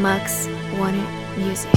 Max wanted music.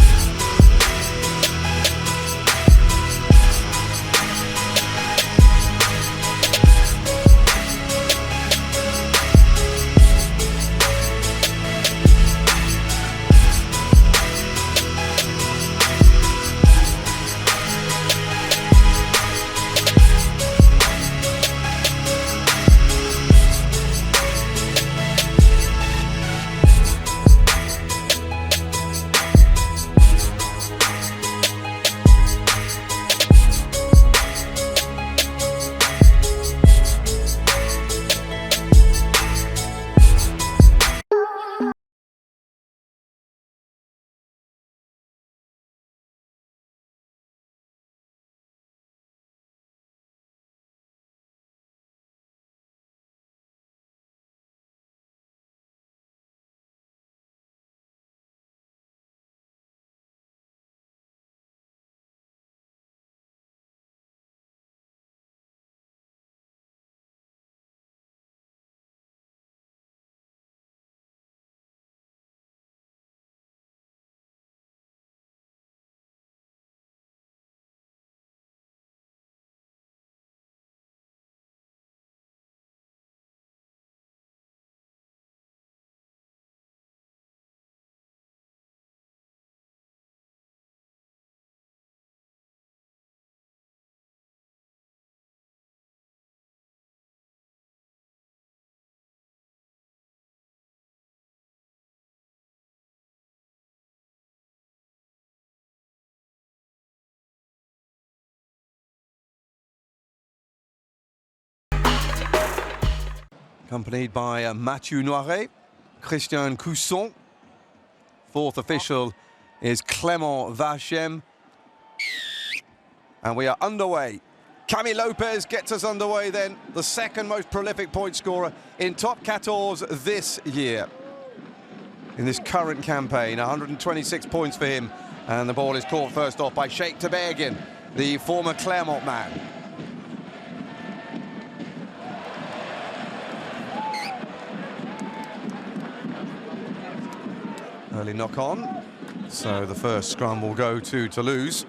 Accompanied by Mathieu Noiret, Christian Cousson. Fourth official is Clément Vachem. And we are underway. Camille Lopez gets us underway then, the second most prolific point scorer in top 14 this year. In this current campaign, 126 points for him. And the ball is caught first off by Sheikh Tabergin, the former Clermont man. Early knock on, so the first scrum will go to Toulouse.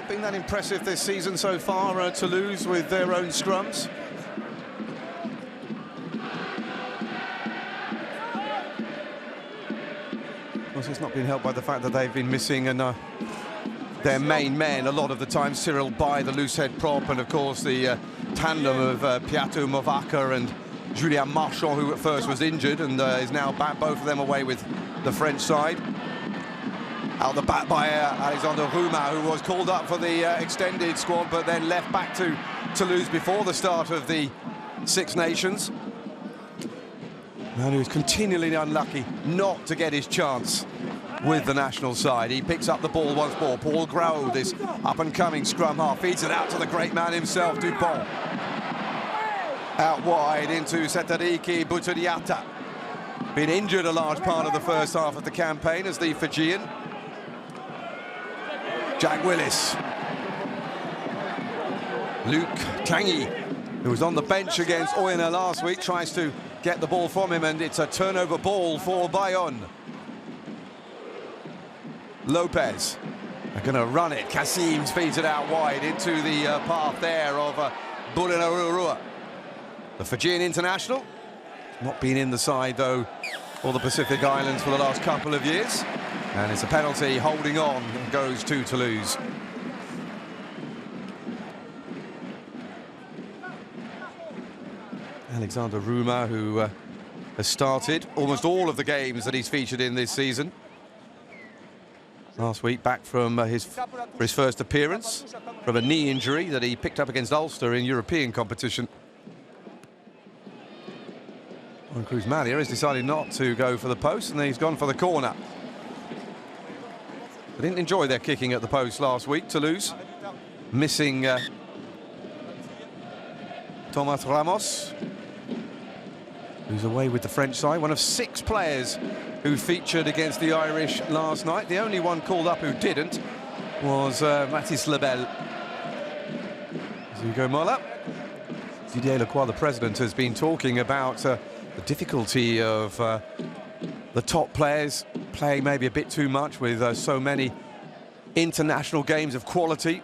Been that impressive this season so far, Toulouse, with their own scrums. Of course, it's not been helped by the fact that they've been missing their main men a lot of the time. Cyril Bay, the loose head prop, and of course the tandem of Piatou Movaka and Julien Marchand, who at first was injured and is now back, both of them away with the French side. Out the back by Alexander Rouma, who was called up for the extended squad, but then left back to Toulouse before the start of the Six Nations. Man who's continually unlucky not to get his chance with the national side. He picks up the ball once more. Paul Grau, this up-and-coming scrum half, feeds it out to the great man himself, Dupont. Out wide into Setariki Buturiata. Been injured a large part of the first half of the campaign as the Fijian. Jack Willis. Luke Tanguy, who was on the bench against Oyonnax last week, tries to get the ball from him, and it's a turnover ball for Bayonne. Lopez are going to run it. Kassim feeds it out wide into the path there of Burinarurua. The Fijian international, not been in the side though for the Pacific Islands for the last couple of years. And it's a penalty, holding on, goes to Toulouse. Alexander Rouma, who has started almost all of the games that he's featured in this season. Last week, back from his first appearance from a knee injury that he picked up against Ulster in European competition. And Cruz Malia has decided not to go for the post, and then he's gone for the corner. They didn't enjoy their kicking at the post last week, Toulouse, missing Thomas Ramos, who's away with the French side. One of 6 players who featured against the Irish last night. The only one called up who didn't was Mathis Lebel. Hugo Mola. Didier Lecroix, the president, has been talking about the difficulty of the top players playing maybe a bit too much with so many international games of quality,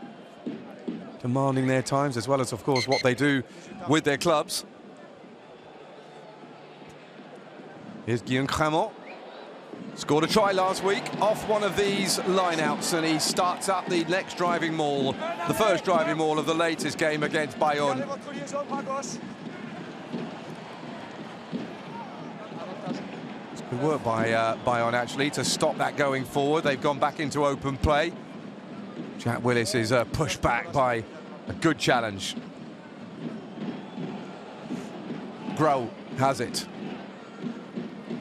demanding their times, as well as, of course, what they do with their clubs. Here's Guillaume Cramont. Scored a try last week off one of these line-outs, and he starts up the next driving maul, the first driving maul of the latest game against Bayonne. It's good work by Bayonne, actually, to stop that going forward. They've gone back into open play. Jack Willis is pushed back by a good challenge. Grohl has it.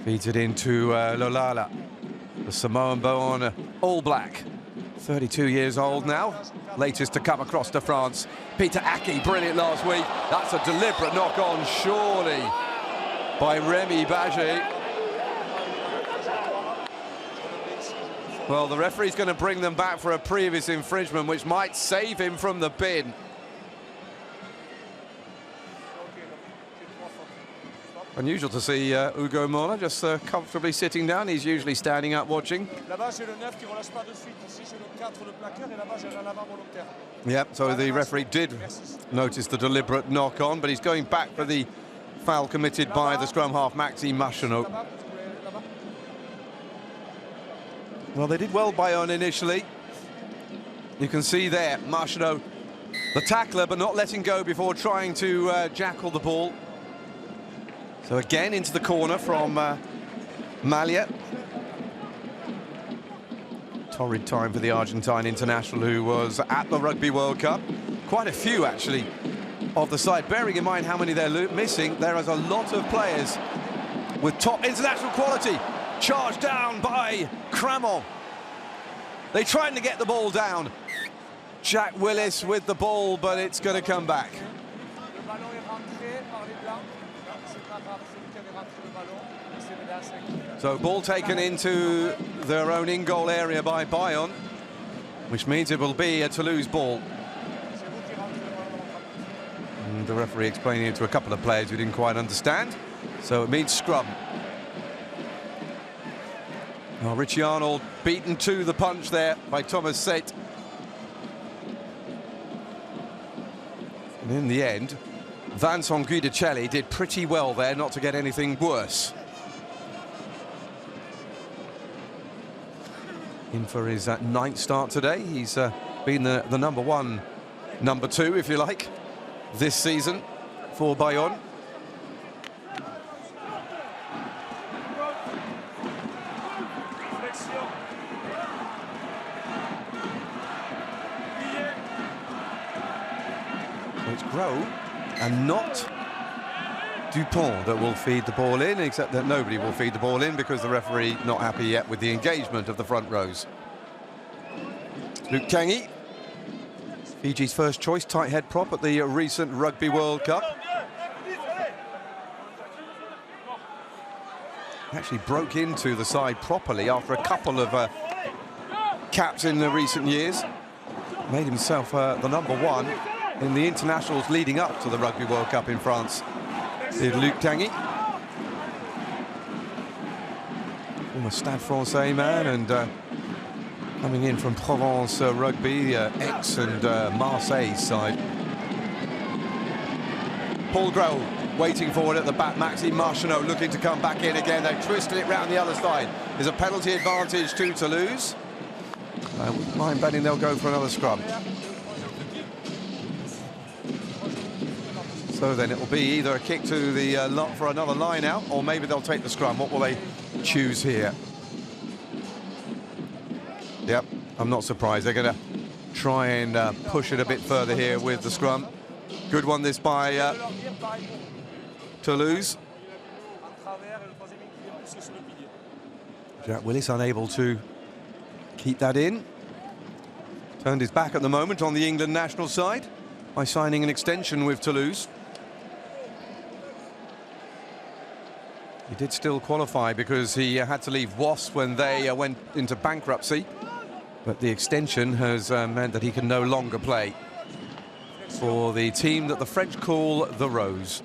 Feeds it into Lolala, the Samoan-born All Black. 32 years old now, latest to come across to France. Peter Aki, brilliant last week. That's a deliberate knock-on, surely, by Remy Bagé. Well, the referee's going to bring them back for a previous infringement, which might save him from the bin. Unusual to see Hugo Mola just comfortably sitting down. He's usually standing up watching. Yep, so the referee did notice the deliberate knock-on, but he's going back for the foul committed by the scrum half, Maxime Marcheneau. Well, they did well, Bayonne, initially. You can see there, Marcheneau, the tackler, but not letting go before trying to jackal the ball. So again into the corner from Malia. Torrid time for the Argentine international who was at the Rugby World Cup. Quite a few, actually, of the side. Bearing in mind how many they're missing, there is a lot of players with top international quality. Charged down by Cramont. They're trying to get the ball down. Jack Willis with the ball, but it's going to come back. So ball taken into their own in-goal area by Bayonne, which means it will be a Toulouse ball. And the referee explaining it to a couple of players who didn't quite understand. So it means scrum. Well, Richie Arnold beaten to the punch there by Thomas Sate. And in the end, Vincent Guidicelli did pretty well there not to get anything worse. In for his 9th start today. He's been the #1, #2, if you like, this season for Bayonne. So it's Grohl and not Dupont that will feed the ball in, except that nobody will feed the ball in because the referee not happy yet with the engagement of the front rows. Luke Tanguy, Fiji's first choice tight head prop at the recent Rugby World Cup. Actually broke into the side properly after a couple of caps in the recent years. Made himself the #1 in the internationals leading up to the Rugby World Cup in France. Did Luke Tanguy. Former Stade Francais man and coming in from Provence Rugby, Aix and Marseille side. Paul Grohl waiting for it at the back. Maxime Marcheneau looking to come back in again. They've twisted it round the other side. There's a penalty advantage to Toulouse. I wouldn't mind betting they'll go for another scrum. So then it will be either a kick to the for another line out, or maybe they'll take the scrum. What will they choose here? Yep, I'm not surprised. They're going to try and push it a bit further here with the scrum. Good one this by Toulouse. Jack Willis unable to keep that in. Turned his back at the moment on the England national side by signing an extension with Toulouse. He did still qualify because he had to leave Wasp when they went into bankruptcy. But the extension has meant that he can no longer play for the team that the French call the Rose.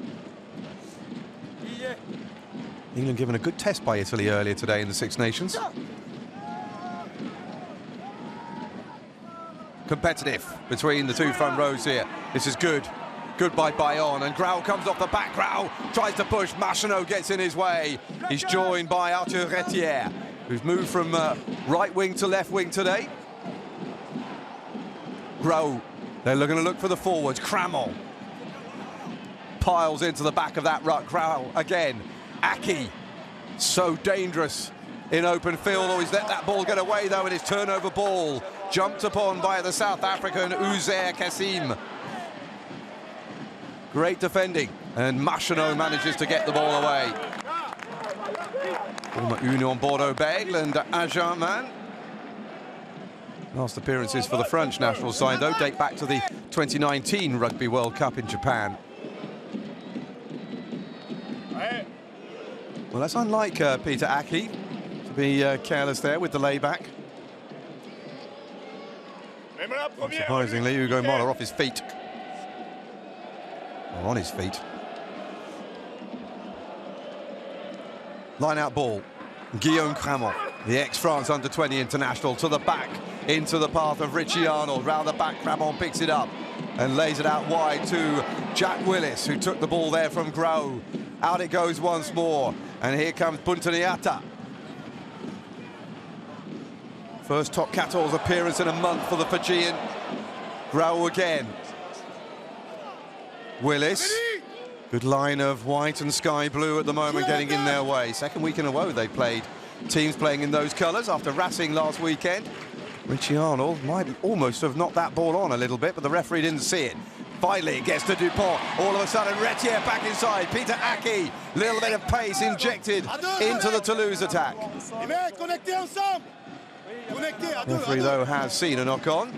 England given a good test by Italy earlier today in the Six Nations. Competitive between the two front rows here. This is good. Good by Bayonne, and Grau comes off the back. Grau tries to push. Marcheneau gets in his way. He's joined by Arthur Retière, who's moved from right wing to left wing today. Grau, they're going to look for the forwards. Cramel piles into the back of that ruck. Grau again. Aki, so dangerous in open field. Always let that ball get away though, and his turnover ball jumped upon by the South African Uzair Kassim. Great defending, and Marcheneau manages to get the ball away. Union Bordeaux-Bègles and Agen man. Last appearances for the French national side, though, date back to the 2019 Rugby World Cup in Japan. Well, that's unlike Peter Aki to be careless there with the layback. Surprisingly, Hugo Moller off his feet. Or on his feet. Line out ball. Guillaume Cramont, the ex-France under-20 international, to the back, into the path of Richie Arnold. Round the back, Cramont picks it up and lays it out wide to Jack Willis, who took the ball there from Grau. Out it goes once more, and here comes Buntaniata. First top 14 appearance in a month for the Fijian. Grau again. Willis. Good line of white and sky blue at the moment, getting in their way. Second week in a row they played teams playing in those colours after Racing last weekend. Richie Arnold might almost have knocked that ball on a little bit, but the referee didn't see it. Finally, it gets to Dupont. All of a sudden, Retière back inside. Peter Aki, little bit of pace injected into the Toulouse attack. Referee, though, has seen a knock-on.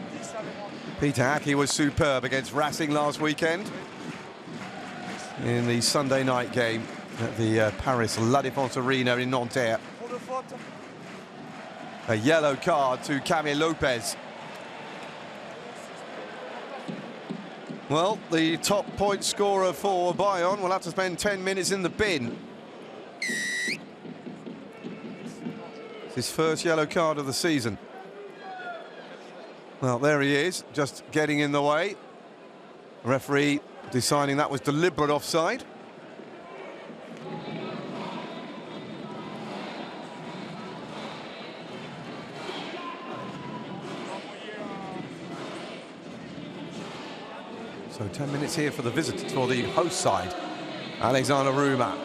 Peter Aki was superb against Racing last weekend in the Sunday night game at the Paris La Défense Arena in Nanterre. A yellow card to Camille Lopez. Well, the top point scorer for Bayonne will have to spend 10 minutes in the bin. It's his first yellow card of the season. Well, there he is, just getting in the way. Referee deciding that was deliberate offside. So 10 minutes here for the visitors, for the host side. Alexander Ruma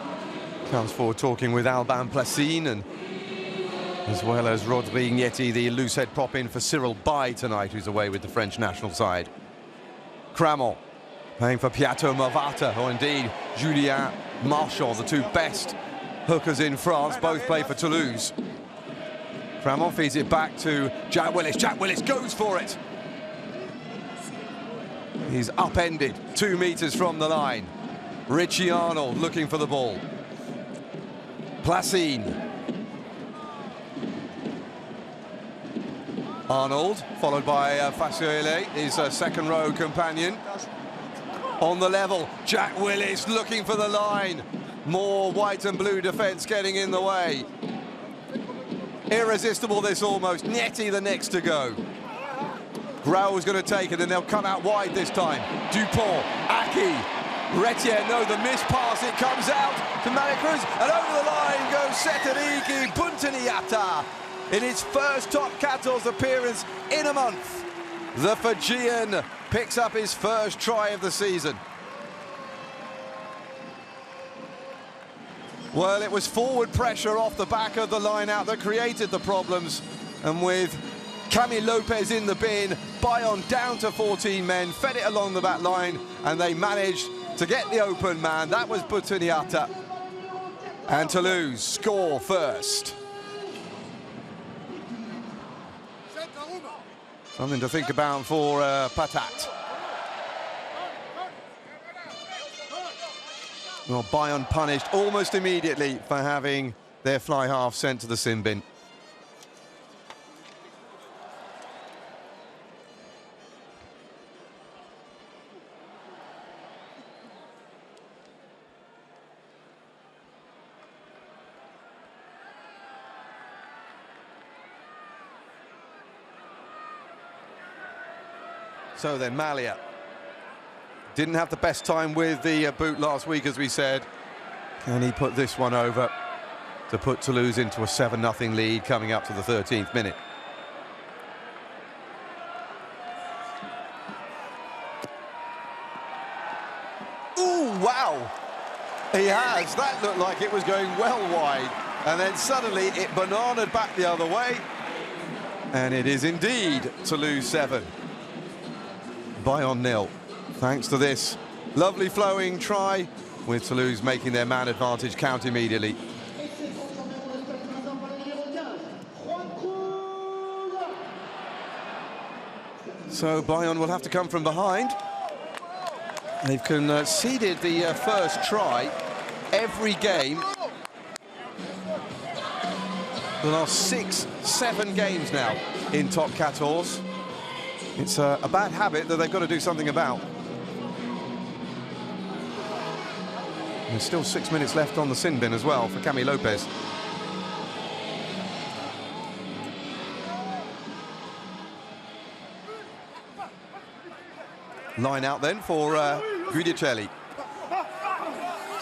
comes forward talking with Alban Placine, and as well as Rodrigue Nieti, the loose head prop in for Cyril Bay tonight, who's away with the French national side. Cramont playing for Piato Mavata, or indeed Julien Marchand, the two best hookers in France, both play for Toulouse. Cramont feeds it back to Jack Willis. Jack Willis goes for it. He's upended 2 meters from the line. Richie Arnold looking for the ball. Placine. Arnold, followed by Fassuele, his second row companion. On the level, Jack Willis looking for the line. More white and blue defence getting in the way. Irresistible this almost. Nieti the next to go. Grau's going to take it, and they'll come out wide this time. Dupont, Aki, Retière, no, the missed pass, it comes out to Maricruz, and over the line goes Seteriki Buntaniata in his first top 14 appearance in a month. The Fijian picks up his first try of the season. Well, it was forward pressure off the back of the line out that created the problems, and with Camille Lopez in the bin, Bayonne down to 14 men, fed it along the back line, and they managed to get the open man. That was Buntaniata. And Toulouse score first. Something to think about for Patat. Well, Bayonne punished almost immediately for having their fly half sent to the sin bin. So then Malia didn't have the best time with the boot last week, as we said. Can he put this one over to put Toulouse into a 7-0 lead coming up to the 13th minute? Ooh, wow! He has. That looked like it was going well wide. And then suddenly it bananaed back the other way. And it is indeed Toulouse 7. Bayonne 0. Thanks to this lovely flowing try, with Toulouse making their man advantage count immediately. So Bayonne will have to come from behind. They've conceded the first try every game. The last 6-7 games now in top 14. It's a bad habit that they've got to do something about. There's still 6 minutes left on the sin bin as well for Cami Lopez. Line out then for Guidicelli.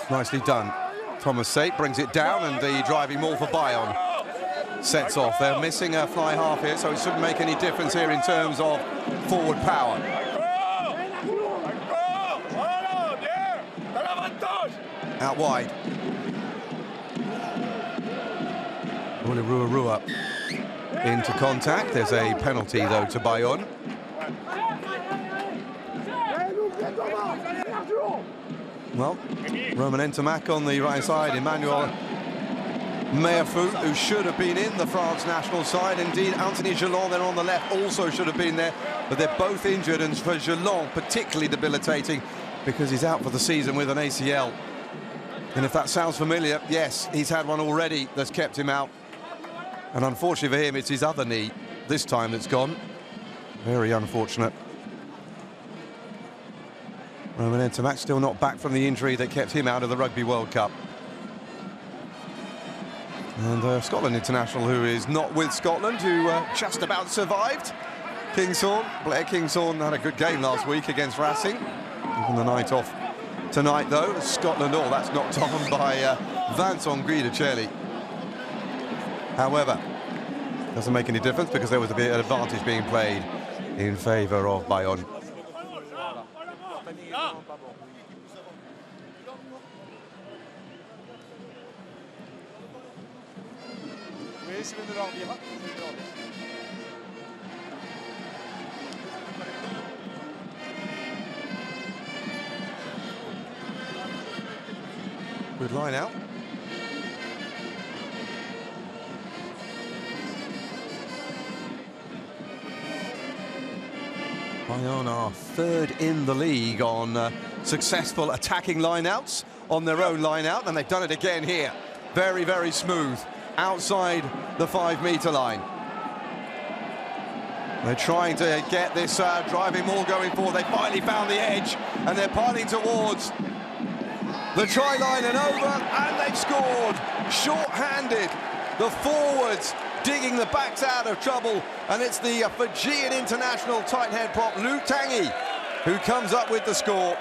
Nicely done. Thomas Sate brings it down, and the driving maul for Bayonne sets off. They're missing a fly half here, so it shouldn't make any difference here in terms of forward power. Out wide. Rua into contact. There's a penalty though to Bayonne. Well, Roman Ntamak on the right side, Emmanuel Meafou, who should have been in the France national side. Indeed, Anthony Gelon there on the left also should have been there, but they're both injured, and for Gelon particularly debilitating because he's out for the season with an ACL. And if that sounds familiar, yes, he's had one already that's kept him out. And unfortunately for him, it's his other knee this time that's gone. Very unfortunate. Roman Ntamak still not back from the injury that kept him out of the Rugby World Cup. And Scotland international, who is not with Scotland, who just about survived. Kingshorn, Blair Kingshorn had a good game last week against Racing. Even the night off tonight, though. Scotland, oh, that's knocked on by Vincent Guidicelli. However, doesn't make any difference because there was a bit of advantage being played in favour of Bayonne. Good line out. Bayonne are third in the league on successful attacking lineouts on their own lineout, and they've done it again here. Very, very smooth outside the 5-metre line. They're trying to get this driving maul going forward. They finally found the edge, and they're piling towards the try line and over, and they've scored. Short-handed, the forwards digging the backs out of trouble, and it's the Fijian international tight head prop Luke Tanguy who comes up with the score.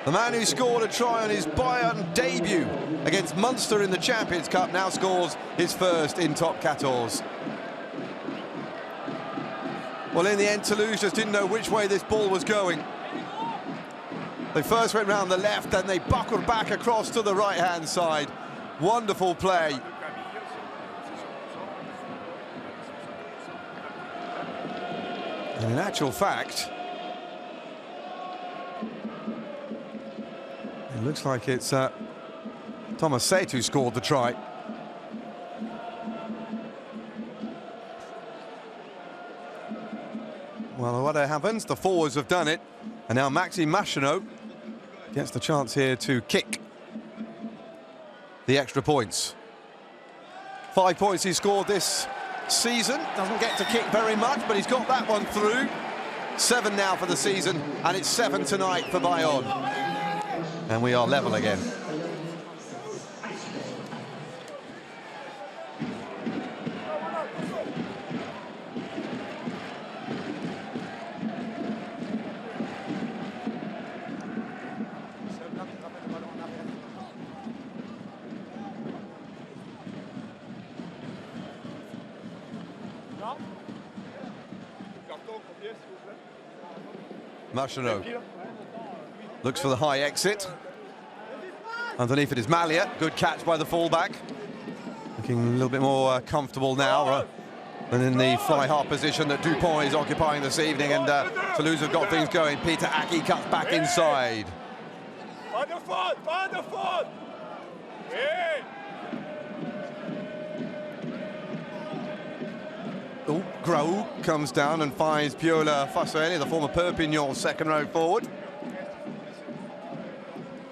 The man who scored a try on his Bayern debut against Munster in the Champions Cup now scores his first in top 14. Well, in the end, Toulouse just didn't know which way this ball was going. They first went round the left, then they buckled back across to the right-hand side. Wonderful play. And in actual fact, it looks like it's Thomas Sate who scored the try. Well, what happens? The forwards have done it, and now Maxime Machino gets the chance here to kick the extra points. 5 points he scored this season. Doesn't get to kick very much, but he's got that one through. 7 now for the season, and it's 7 tonight for Bayonne. And we are level again. Marcheneau looks for the high exit. Underneath it is Malia. Good catch by the fullback. Looking a little bit more comfortable now than in the fly-half position that Dupont is occupying this evening. And Toulouse have got things going. Peter Aki cuts back inside. Oh, Grau comes down and finds Piola Fassoeli, the former Perpignan second row forward.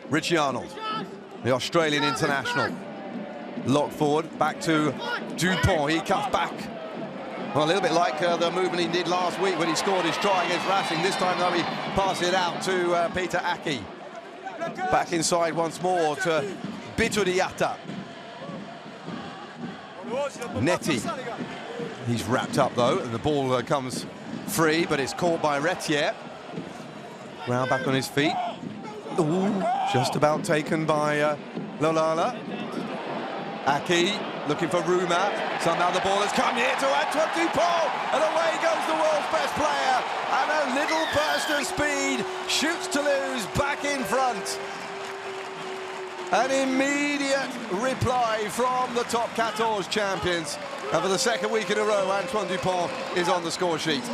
Richie Arnold, the Australian international. Locked forward, back to Dupont. He cuts back. Well, a little bit like the movement he did last week when he scored his try against Racing. This time, though, he passes it out to Peter Aki. Back inside once more to Bituriata. Netty. He's wrapped up, though, and the ball comes free, but it's caught by Retier. Now back on his feet. Ooh, just about taken by Lolala. Aki looking for Ruma. Somehow the ball has come here to Antoine Dupont, and away goes the world's best player. And a little burst of speed shoots Toulouse back in front. An immediate reply from the top 14 champions. And for the second week in a row, Antoine Dupont is on the score sheet.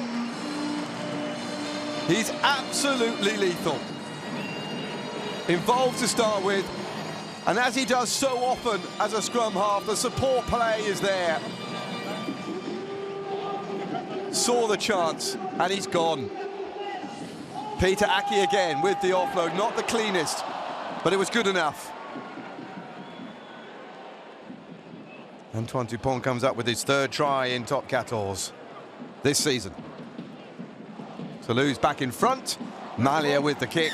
He's absolutely lethal. Involved to start with, and as he does so often as a scrum half, the support play is there. Saw the chance, and he's gone. Peter Aki again with the offload, not the cleanest, but it was good enough. Antoine Dupont comes up with his 3rd try in top 14 this season. Toulouse back in front. Malia with the kick.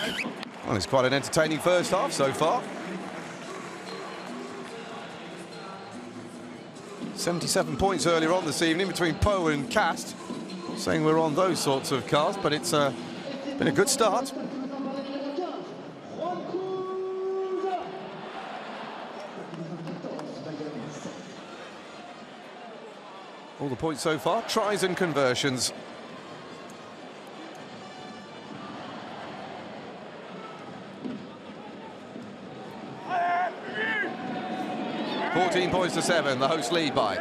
Well, it's quite an entertaining first half so far. 77 points earlier on this evening between Pau and Cast. Saying we're on those sorts of cars, but it's been a good start. All the points so far, tries and conversions. Points to 7, the hosts lead by.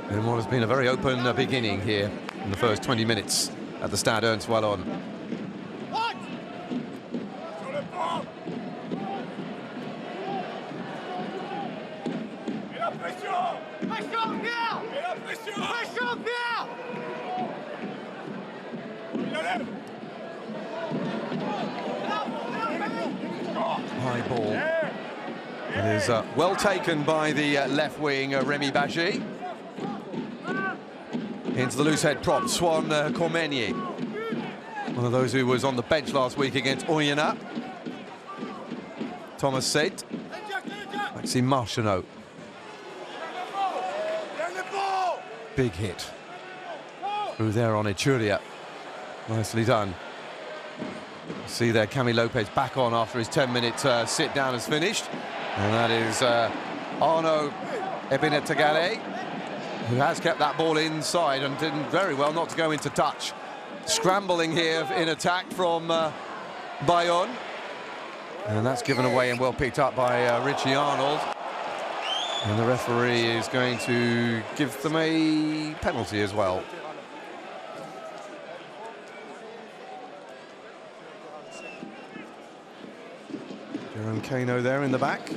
In what has been a very open beginning here in the first 20 minutes at the Stade Toulousain. High ball. It is well taken by the left wing, Remy Baget. Into the loose head prop, Swan Cormenier. One of those who was on the bench last week against Oyonnax. Thomas Said. Maxime Marcheneau. Big hit. Through there on Echuria. Nicely done. See there, Camille Lopez back on after his 10-minute sit down has finished. And that is Arnaud Ebinetagale, who has kept that ball inside and did very well not to go into touch. Scrambling here in attack from Bayonne. And that's given away and well picked up by Richie Arnold. And the referee is going to give them a penalty as well. Jerome Kano there in the back,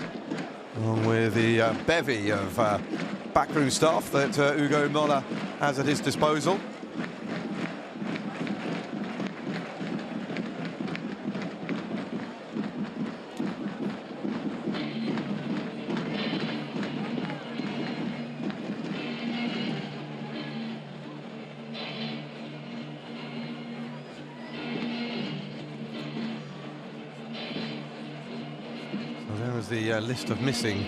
along with the bevy of backroom staff that Hugo Mola has at his disposal. was the list of missing,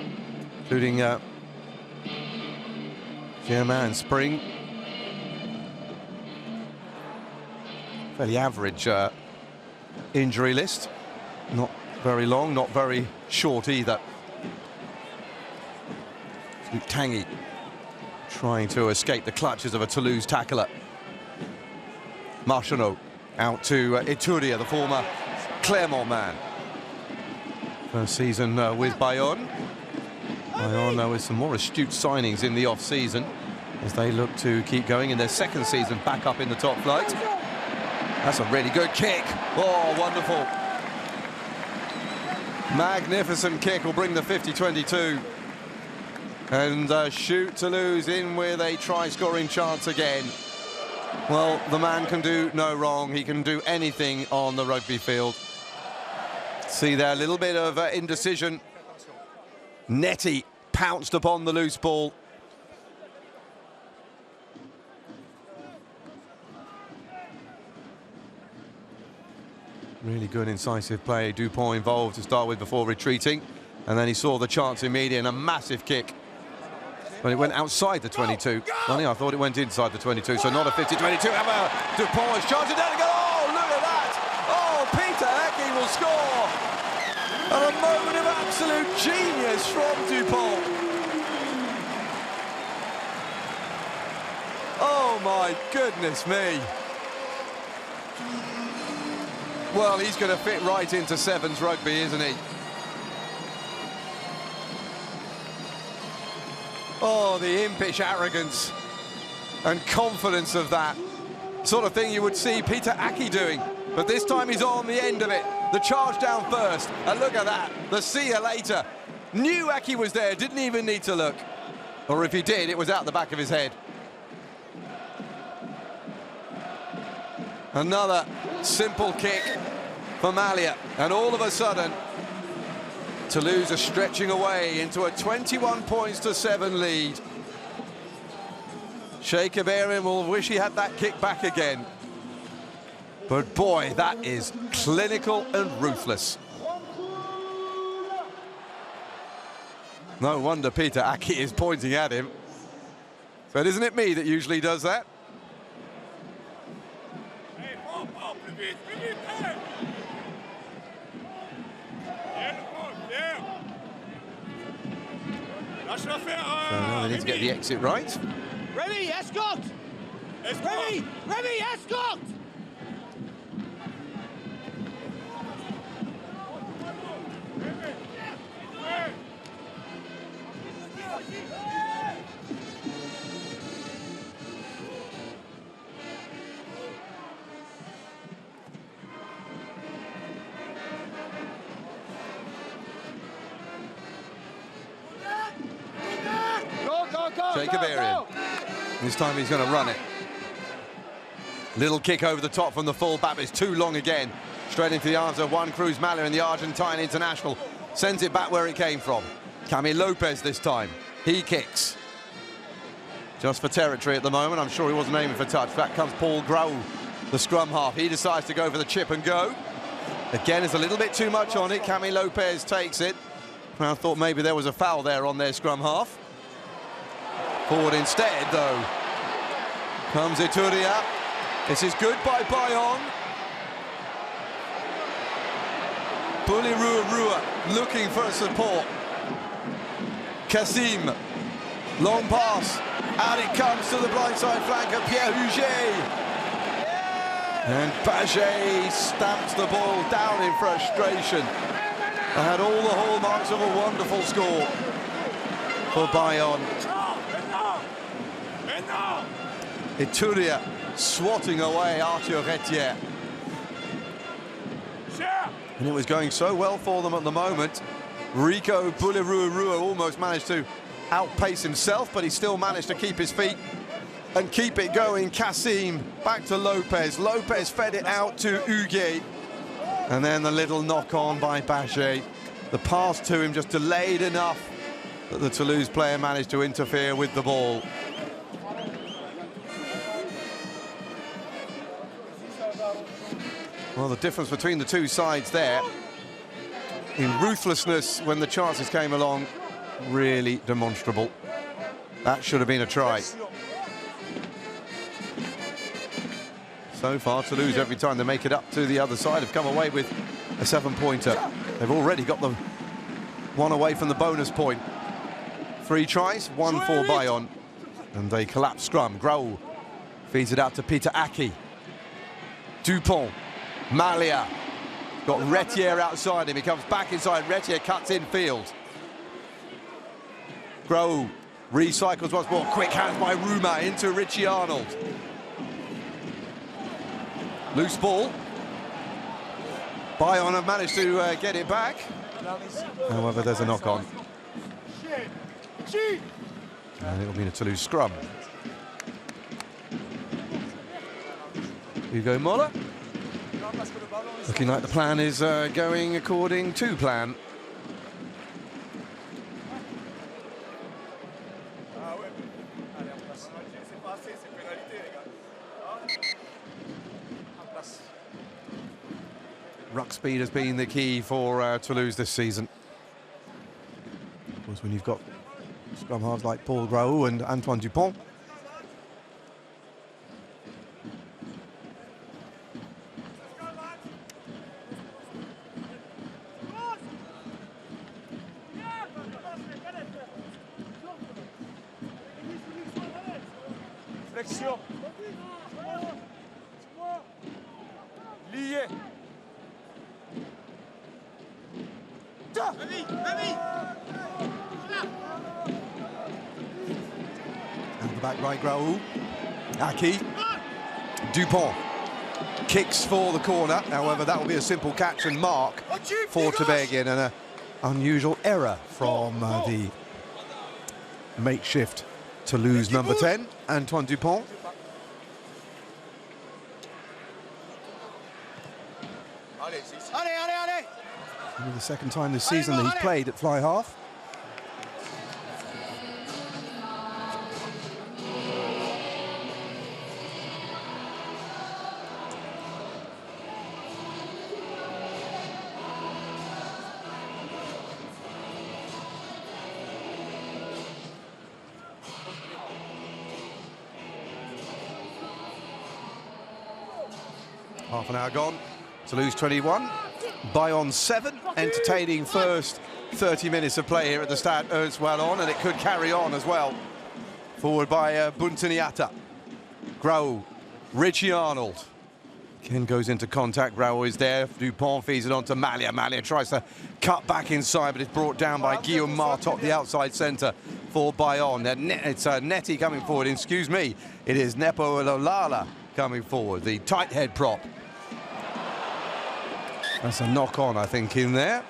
including Germain Spring. Fairly average injury list. Not very long, not very short either. Luke Tanguy trying to escape the clutches of a Toulouse tackler. Marchonneau out to Ituria, the former Clermont man. First season with Bayonne. Bayonne with some more astute signings in the off-season as they look to keep going in their second season back up in the top flight. That's a really good kick. Oh, wonderful. Magnificent kick will bring the 50-22. And shoot Toulouse in with a try-scoring chance again. Well, the man can do no wrong. He can do anything on the rugby field. See there, a little bit of indecision. Netty pounced upon the loose ball. Really good incisive play. Dupont involved to start with before retreating. And then he saw the chance immediately and a massive kick. But it went outside the 22. Funny, I thought it went inside the 22, so not a 50-22. However, Dupont is charging down and go, oh, look at that! Oh, Peter Eki will score! And a moment of absolute genius from Dupont. Oh, my goodness me. Well, he's going to fit right into Sevens rugby, isn't he? Oh, the impish arrogance and confidence of that. Sort of thing you would see Peter Eki doing. But this time he's on the end of it. The charge down first. And look at that. The see you later. Knew Eki was there, didn't even need to look. Or if he did, it was out the back of his head. Another simple kick for Malia. And all of a sudden, Toulouse are stretching away into a 21-7 lead. Sheikh Aviron will wish he had that kick back again. But boy, that is clinical and ruthless. No wonder Peter Eki is pointing at him. But isn't it me that usually does that? So now they need to get the exit right. Remy, escort! Remy, escort! Sheikh Aviron. This time he's going to run it. Little kick over the top from the full-back, but it's too long again. Straight into the arms of Juan Cruz Malia, and the Argentine international sends it back where it came from. Camille Lopez this time. He kicks. Just for territory at the moment. I'm sure he wasn't aiming for touch. Back comes Paul Grau, the scrum half. He decides to go for the chip and go. Again, there's a little bit too much on it. Camille Lopez takes it. I thought maybe there was a foul there on their scrum half. Forward instead, though, comes Ituria. This is good by Bayonne. Bulirua looking for support. Kassim, long pass. Out it comes to the blindside flank of Pierre Huget. And Baget stamps the ball down in frustration. They had all the hallmarks of a wonderful score for Bayonne. Ituria swatting away Arthur Retier. And it was going so well for them at the moment. Rico Bulirua almost managed to outpace himself, but he still managed to keep his feet and keep it going. Kassim back to Lopez. Lopez fed it out to Huguet. And then the little knock-on by Baget. The pass to him just delayed enough that the Toulouse player managed to interfere with the ball. Well, the difference between the two sides there in ruthlessness when the chances came along, really demonstrable. That should have been a try. So far, Toulouse, every time they make it up to the other side, have come away with a 7-pointer. They've already got the one away from the bonus point. 3 tries, 1 for Bayonne. And they collapse scrum. Grau feeds it out to Peter Aki. Dupont, Malia. Got Retier outside him. He comes back inside. Retier cuts in field. Grau recycles once more. Quick hands by Ruma into Richie Arnold. Loose ball. Bayonne have managed to get it back. However, there's a knock-on. And it'll be a Toulouse scrum. Hugo Moller. Looking like the plan is going according to plan. Ruck speed has been the key for Toulouse this season. Of course, when you've got scrum halves like Paul Grau and Antoine Dupont. Flexion. Lié. And the back right, Grau. Aki. Dupont. Kicks for the corner. However, that will be a simple catch and mark for Tebegin, and an unusual error from the makeshift Toulouse number 10, Antoine Dupont. Only the second time this season that he's played at fly half. Half an hour gone. Toulouse 21, Bayonne 7. Entertaining first 30 minutes of play here at the Stade Toulousain, and it could carry on as well. Forward by Buntiniata. Grau, Richie Arnold. Ken goes into contact, Grau is there. Dupont feeds it on to Malia. Malia tries to cut back inside, but it's brought down by Guillaume Martok, the outside centre for Bayonne. It's Netty coming forward, excuse me. It is Nepo Olala coming forward, the tight head prop. That's a knock-on, I think, in there.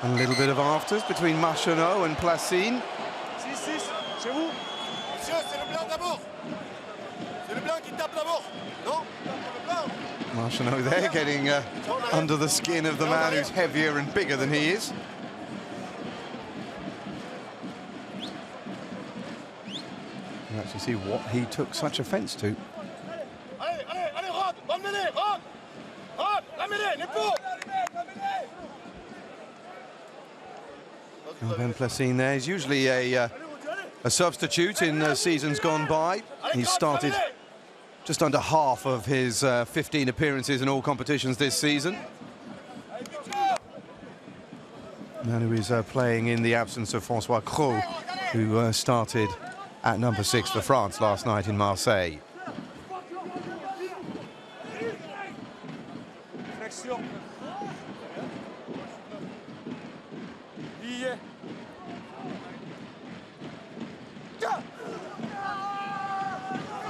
And a little bit of afters between Marchenot and Placine. Marchenot there getting under the skin of the man who's heavier and bigger than he is. You actually see what he took such offence to. Ben Placine there is usually a substitute in seasons gone by. He's started just under half of his 15 appearances in all competitions this season. Man who is playing in the absence of François Cros, who started at number 6 for France last night in Marseille.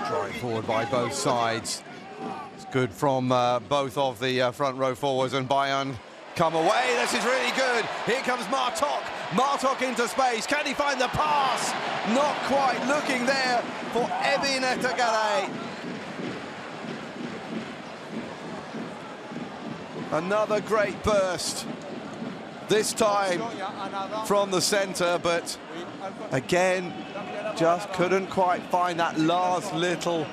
Drive forward by both sides. It's good from both of the front row forwards, and Bayonne come away. This is really good. Here comes Martok. Martok into space. Can he find the pass? Not quite. Looking there for Ebin Etagare. Another great burst. This time from the centre, but again, just couldn't quite find that last little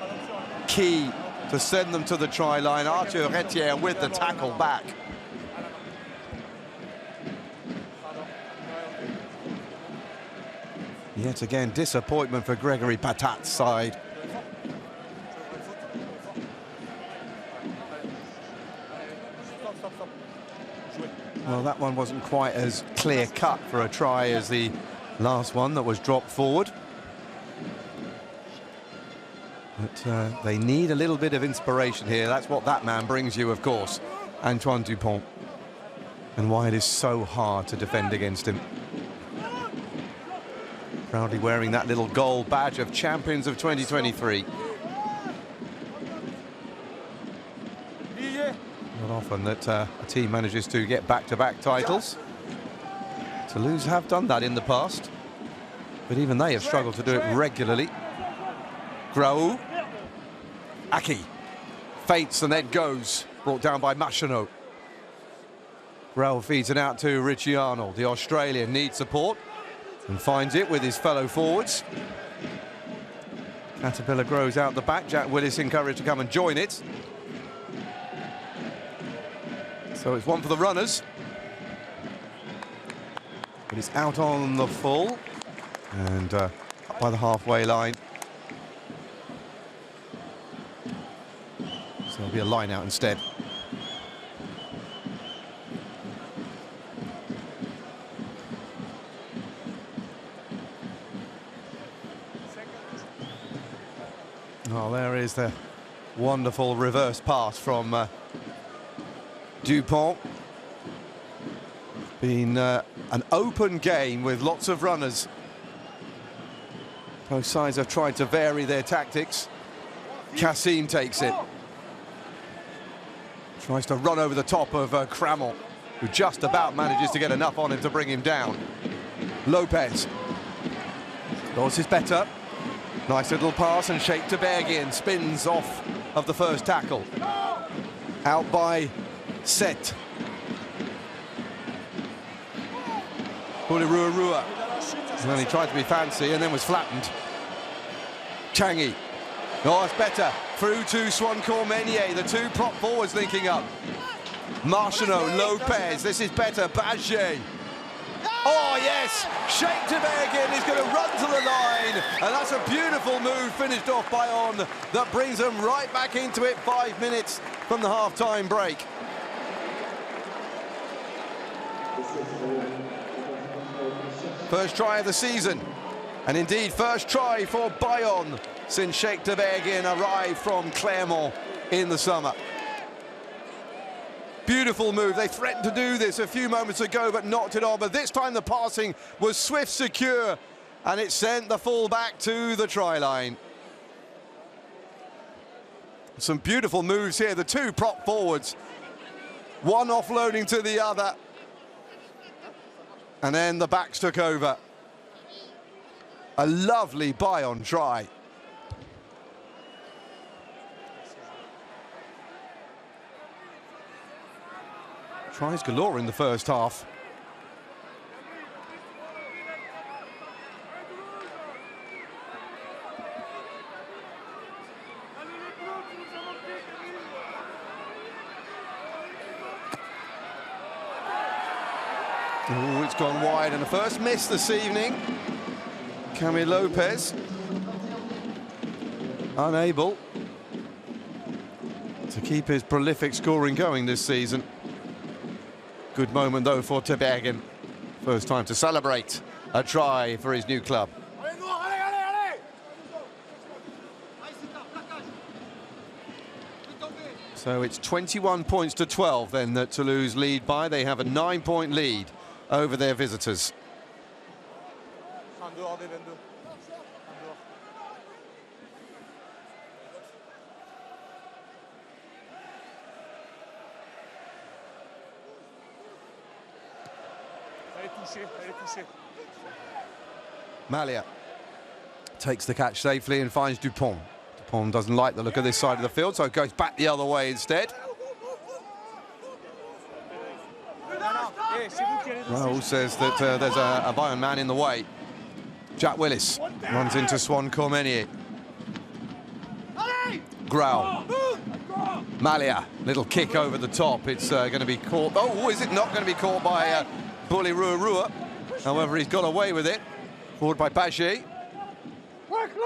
key to send them to the try line. Arthur Retier with the tackle back. Yet again, disappointment for Gregory Patat's side. Well, that one wasn't quite as clear-cut for a try as the last one that was dropped forward. But they need a little bit of inspiration here. That's what that man brings you, of course, Antoine Dupont. And why it is so hard to defend against him. Proudly wearing that little gold badge of Champions of 2023. Not often that a team manages to get back-to-back titles. Toulouse have done that in the past, but even they have struggled to do it regularly. Graou. Aki feints and then goes, brought down by Machinot. Graou feeds it out to Richie Arnold. The Australian needs support and finds it with his fellow forwards. Caterpillar grows out the back. Jack Willis encouraged to come and join it. So it's one for the runners. But it's out on the full and up by the halfway line. So there'll be a line out instead. Oh, there is the wonderful reverse pass from Dupont. Been an open game with lots of runners. Both sides have tried to vary their tactics. Cassim takes it. Tries to run over the top of Cramont, who just about manages to get enough on him to bring him down. Lopez. Yours is better. Nice little pass and Sheikh Tabergian spins off of the first tackle. Out by Set. Bulirua. And then he tried to be fancy and then was flattened. Changi. Oh, it's better. Through to Swancourt Meunier. The two prop forwards linking up. Marchionneau, Lopez. This is better. Baget. Oh, yes! Sheikh Tabergian is going to run to the line. And that's a beautiful move finished off by On that brings them right back into it 5 minutes from the half-time break. First try of the season. And indeed, first try for Bayonne since Sheikh Tabergian arrived from Clermont in the summer. Beautiful move. They threatened to do this a few moments ago, but knocked it on. But this time the passing was swift, secure, and it sent the full-back to the try line. Some beautiful moves here. The two prop forwards, one offloading to the other. And then the backs took over. A lovely Bayonne try. Tries galore in the first half. Oh, it's gone wide, and the first miss this evening. Camille Lopez unable to keep his prolific scoring going this season. Good moment, though, for Tabergian. First time to celebrate a try for his new club. So it's 21 points to 12 then that Toulouse lead by. They have a 9-point lead over their visitors. Malia takes the catch safely and finds Dupont. Dupont doesn't like the look of this side of the field, so it goes back the other way instead. Raoul says that there's a Bayern man in the way. Jack Willis runs into Swancourt Meunier. Graou. Malia, little kick over the top. It's going to be caught. Oh, is it not going to be caught by Bulirua? However, he's got away with it. Forward by Bagé.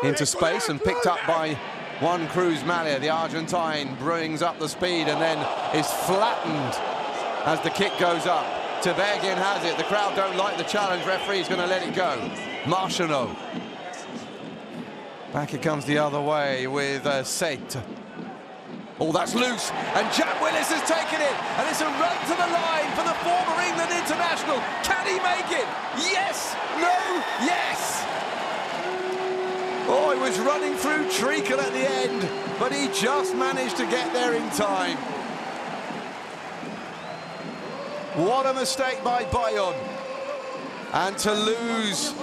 Into space and picked up by Juan Cruz Malia. The Argentine brings up the speed and then is flattened as the kick goes up. Tebergien has it. The crowd don't like the challenge. Referee's going to let it go. Marchano. Back it comes the other way with Sate. Oh, that's loose. And Jack Willis has taken it. And it's a run to the line for the former England international. Can he make it? Yes. No. Yes. Oh, he was running through treacle at the end, but he just managed to get there in time. What a mistake by Bayonne. And Toulouse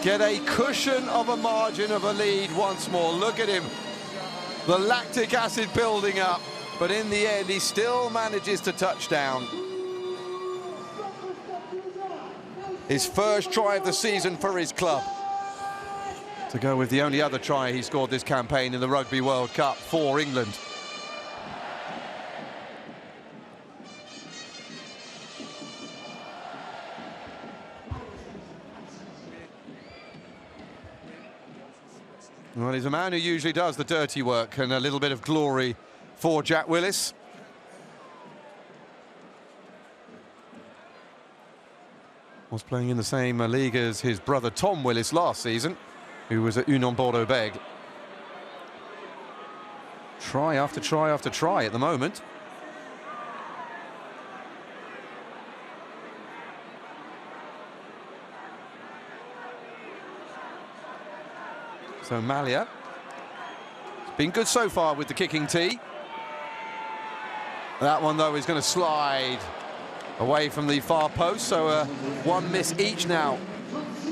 get a cushion of a margin of a lead once more. Look at him. The lactic acid building up, but in the end, he still manages to touch down. His first try of the season for his club. To go with the only other try he scored this campaign in the Rugby World Cup for England. Well, he's a man who usually does the dirty work, and a little bit of glory for Jack Willis. Was playing in the same league as his brother Tom Willis last season, who was at Union Bordeaux-Bègles. Try after try after try at the moment. So Malia, it's been good so far with the kicking tee. That one, though, is going to slide away from the far post, so one miss each now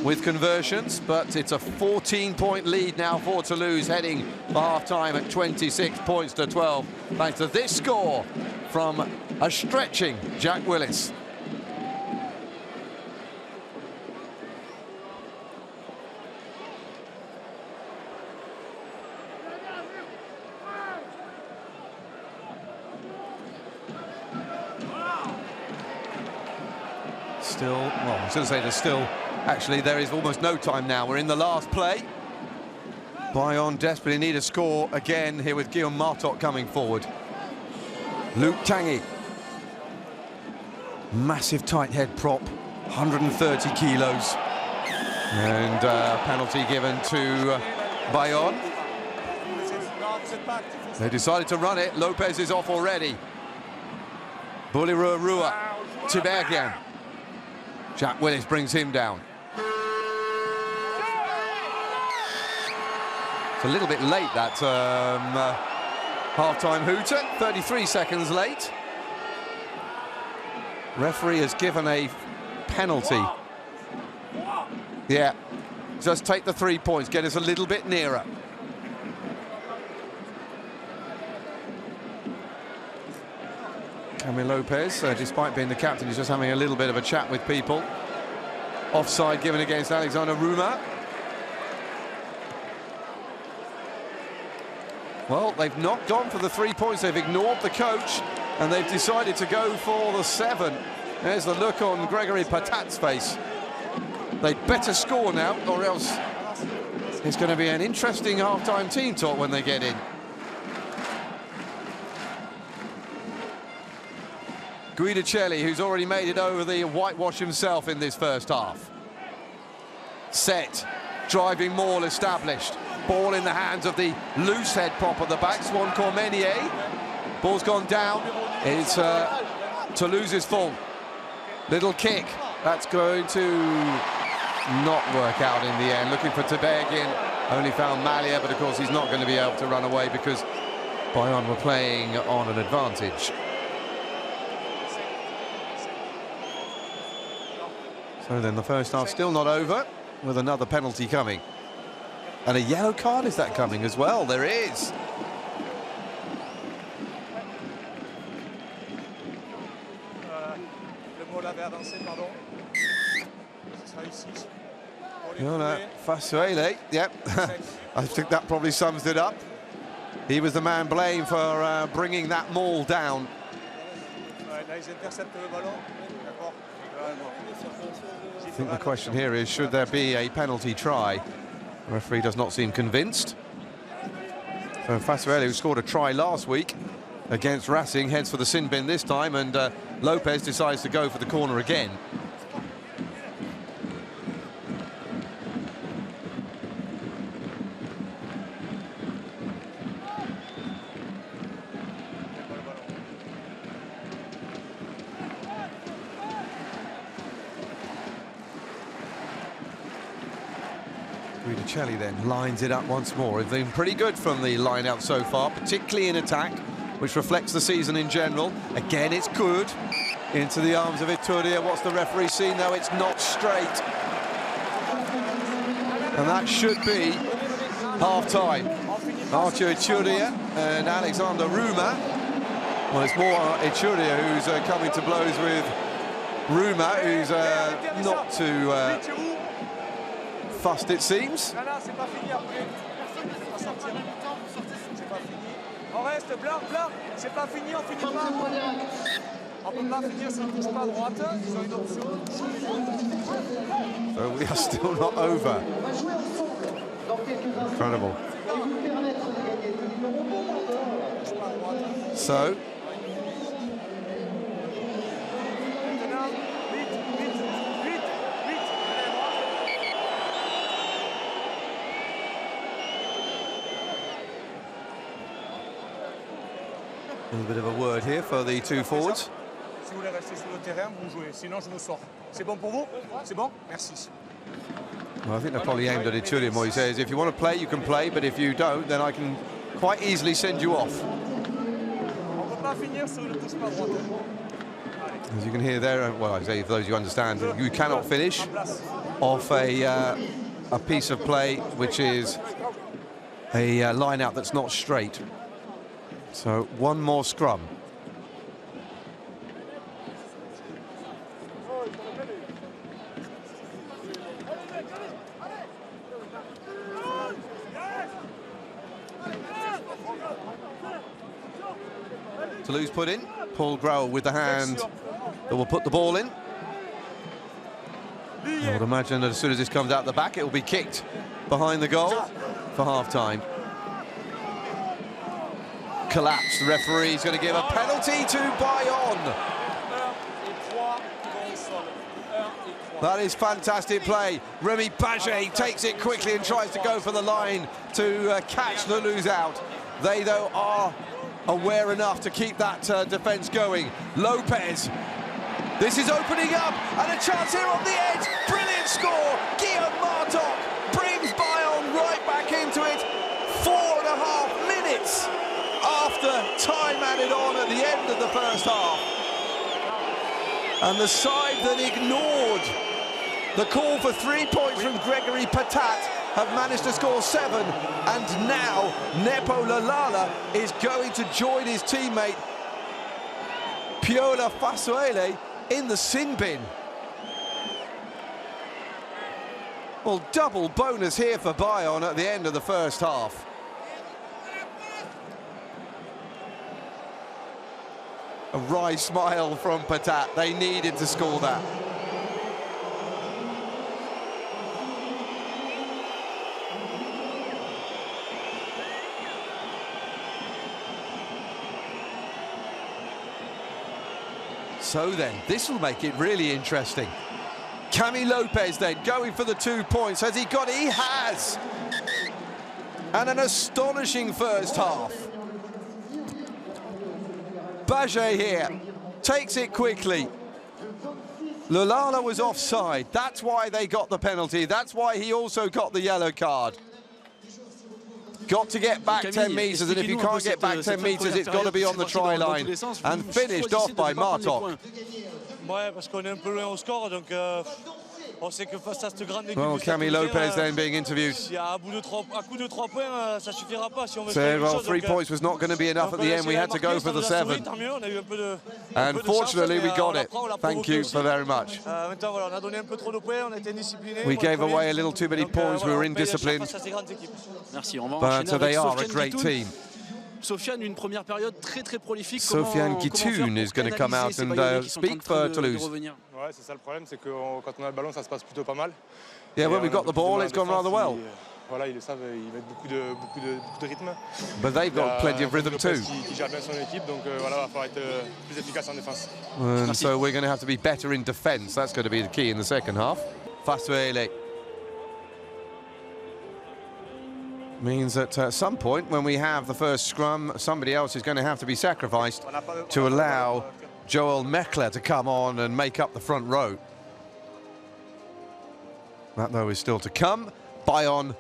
with conversions, but it's a 14-point lead now for Toulouse, heading for half-time at 26 points to 12, thanks to this score from a stretching Jack Willis. Still, well, I was going to say there's still, actually there is almost no time now. We're in the last play. Bayonne desperately need a score again here with Guillaume Martot coming forward. Luke Tanguy. Massive tight head prop, 130 kilos. And penalty given to Bayonne. They decided to run it. Lopez is off already. Boulirua, Tebergien. Jack Willis brings him down. It's a little bit late, that half-time hooter, 33 seconds late. Referee has given a penalty. Yeah, just take the 3 points, get us a little bit nearer. Camille Lopez, despite being the captain, is just having a little bit of a chat with people. Offside given against Alexander Ruma. Well, they've not gone for the 3 points. They've ignored the coach, and they've decided to go for the 7. There's the look on Gregory Patat's face. They'd better score now, or else it's going to be an interesting half-time team talk when they get in. Guidicelli, who's already made it over the whitewash himself in this first half. Set, driving maul established. Ball in the hands of the loose head prop at the back, Swan Cormenier. Ball's gone down. It's Toulouse's fault. Little kick. That's going to not work out in the end. Looking for Tebergien. Only found Malia, but of course he's not going to be able to run away because Bayonne were playing on an advantage. So then the first half still not over, with another penalty coming. And a yellow card, is that coming as well? There is. Fasuele, yep. I think that probably sums it up. He was the man blamed for bringing that maul down. I think the question here is, should there be a penalty try? The referee does not seem convinced. So Fasuele, who scored a try last week against Racing, heads for the sin bin this time, and Lopez decides to go for the corner again. Guidicelli then lines it up once more. They've been pretty good from the line out so far, particularly in attack, which reflects the season in general. Again, it's good. Into the arms of Ituria. What's the referee seen? No, it's not straight. And that should be half-time. Arthur Ituria and Alexander Ruma. Well, it's more Ituria who's coming to blows with Ruma, who's not too fussed, it seems. So we are still not over. Incredible. So a little bit of a word here for the two forwards. Well, I think they're probably aimed at Ituria more. He says, if you want to play, you can play, but if you don't, then I can quite easily send you off. As you can hear there, well, I say for those who understand, you cannot finish off a piece of play which is a line out that's not straight. So one more scrum. Toulouse put in. Paul Growell with the hand that will put the ball in. I would imagine that as soon as this comes out the back, it will be kicked behind the goal for half-time. Collapse. The referee is going to give a penalty to Bayonne. That is fantastic play. Remy Paget takes it quickly and tries to go for the line to catch the lose out. They, though, are aware enough to keep that defence going. Lopez. This is opening up, and a chance here on the edge. Brilliant score. Guillaume Martok brings Bayonne right back into it. 4.5 minutes after time added on at the end of the first half. And the side that ignored the call for 3 points from Gregory Patat have managed to score 7, and now Nepo Lalala is going to join his teammate Piola Fasuele in the sin bin. Well, double bonus here for Bayonne at the end of the first half. A wry smile from Patat. They needed to score that. So then, this will make it really interesting. Cami Lopez then going for the 2 points. Has he got it? He has! And an astonishing first half. Paget here takes it quickly. Lulala was offside. That's why they got the penalty. That's why he also got the yellow card. Got to get back 10 metres, and if you can't get back 10 metres, it's got to be on the try line. And finished off by Martok. Well, Cami Lopez then being interviewed. Said, well, 3 points was not going to be enough at the end. We had to go for the 7. And fortunately, we got it. Thank you so very much. We gave away a little too many points. We were indisciplined. But they are a great team. Sofiane, une première période très prolifique. Sofiane Kitoun is going to come out and speak for Toulouse. Ouais, c'est ça le problème, c'est que quand on a le ballon, ça se passe plutôt pas mal. Yeah, when we've got the ball, it's gone rather well. Voilà, ils le savent, ils mettent beaucoup de rythme. But they've got plenty of rhythm too. Qui gère bien son équipe, donc voilà, va falloir être plus efficace en défense. And so we're going to have to be better in defence. That's going to be the key in the second half. Fasuele. Means that at some point when we have the first scrum, somebody else is going to have to be sacrificed to allow Joel Mechler to come on and make up the front row. That, though, is still to come. Bayonne,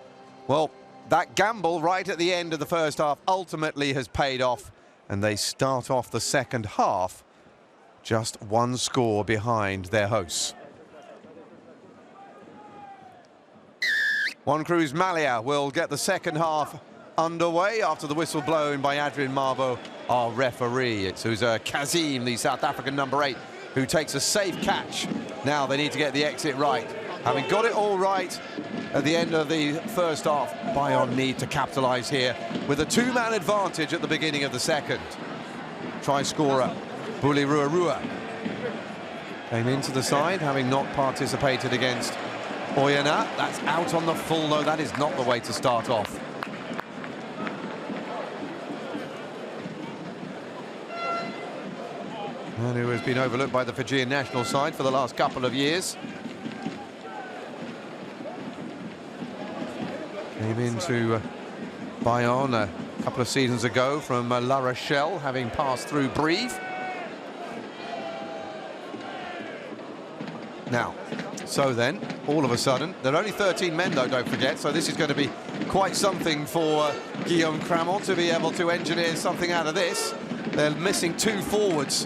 well, that gamble right at the end of the first half ultimately has paid off, and they start off the second half just one score behind their hosts. Juan Cruz Malia will get the second half underway after the whistle blown by Adrian Marbo, our referee. It's Kazim, the South African number 8, who takes a safe catch. Now they need to get the exit right. Having got it all right at the end of the first half, Bayonne need to capitalise here with a two-man advantage at the beginning of the second. Try scorer Buli Ruarua came into the side, having not participated against Oyana. That's out on the full, though. That is not the way to start off. And who has been overlooked by the Fijian national side for the last couple of years. Came into Bayonne a couple of seasons ago from La Rochelle, having passed through Brive. Now, so then, all of a sudden, there are only 13 men, though, don't forget, so this is going to be quite something for Guillaume Cramont to be able to engineer something out of this. They're missing 2 forwards.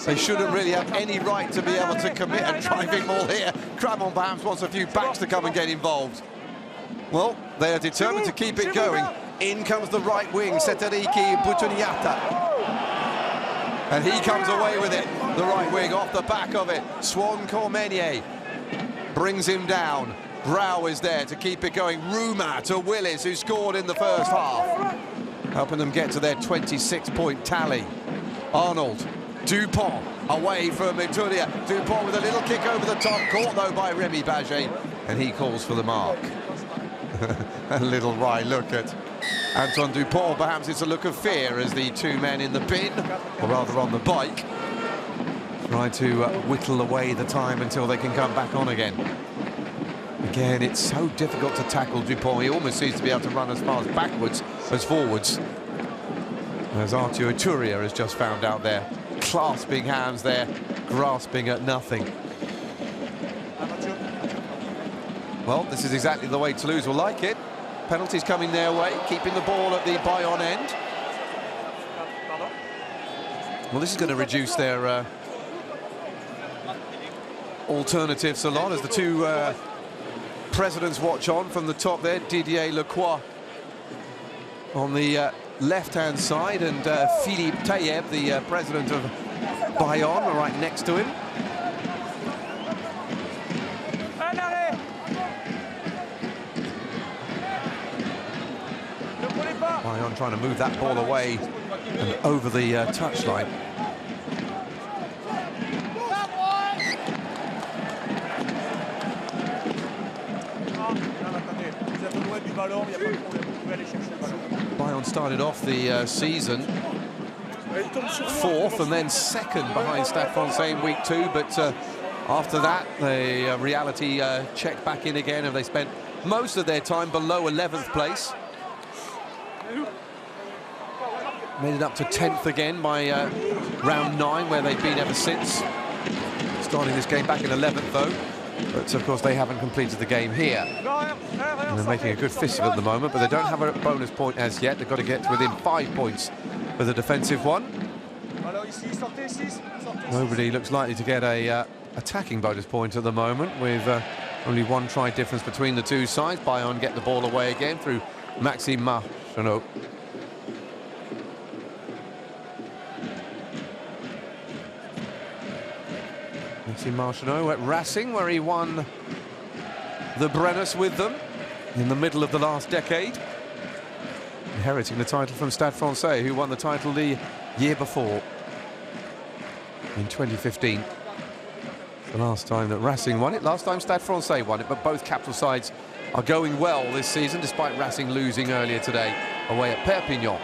They shouldn't really have any right to be able to commit a driving ball here. Cramont perhaps wants a few backs to come and get involved. Well, they are determined to keep it going. In comes the right wing, Setariki Butuniata. And he comes away with it, the right wing, off the back of it. Swan Cormenier brings him down. Brau is there to keep it going. Ruma to Willis, who scored in the first half, helping them get to their 26-point tally. Arnold, Dupont away from Ituria. Dupont with a little kick over the top, caught though by Remy Baget, and he calls for the mark. A little wry look at Antoine Dupont. Perhaps it's a look of fear as the 2 men in the bin, or rather on the bike, try to whittle away the time until they can come back on again. Again, it's so difficult to tackle Dupont. He almost seems to be able to run as far as backwards as forwards. As Arturo Ituria has just found out there, clasping hands there, grasping at nothing. Well, this is exactly the way Toulouse will like it. Penalties coming their way, keeping the ball at the Bayonne end. Well, this is going to reduce their alternatives a lot as the 2 presidents watch on from the top there. Didier Lecroix on the left-hand side, and Philippe Tayeb, the president of Bayonne, right next to him. Bayonne trying to move that ball away and over the touchline. Bayonne started off the season 4th and then 2nd behind Stade Toulousain in week 2, but after that the reality checked back in again, and they spent most of their time below 11th place. Made it up to 10th again by round 9, where they've been ever since. Starting this game back in 11th, though. But, of course, they haven't completed the game here. And they're making a good fist of it at the moment, but they don't have a bonus point as yet. They've got to get to within 5 points for the defensive one. Nobody looks likely to get a attacking bonus point at the moment, with only 1 try difference between the 2 sides. Bayonne get the ball away again through Maxime Marchanot. Marchanot at Racing, where he won the Brennus with them in the middle of the last decade. inheriting the title from Stade Toulousain, who won the title the year before, in 2015. The last time that Racing won it, last time Stade Toulousain won it, but both capital sides are going well this season, despite Racing losing earlier today away at Perpignan.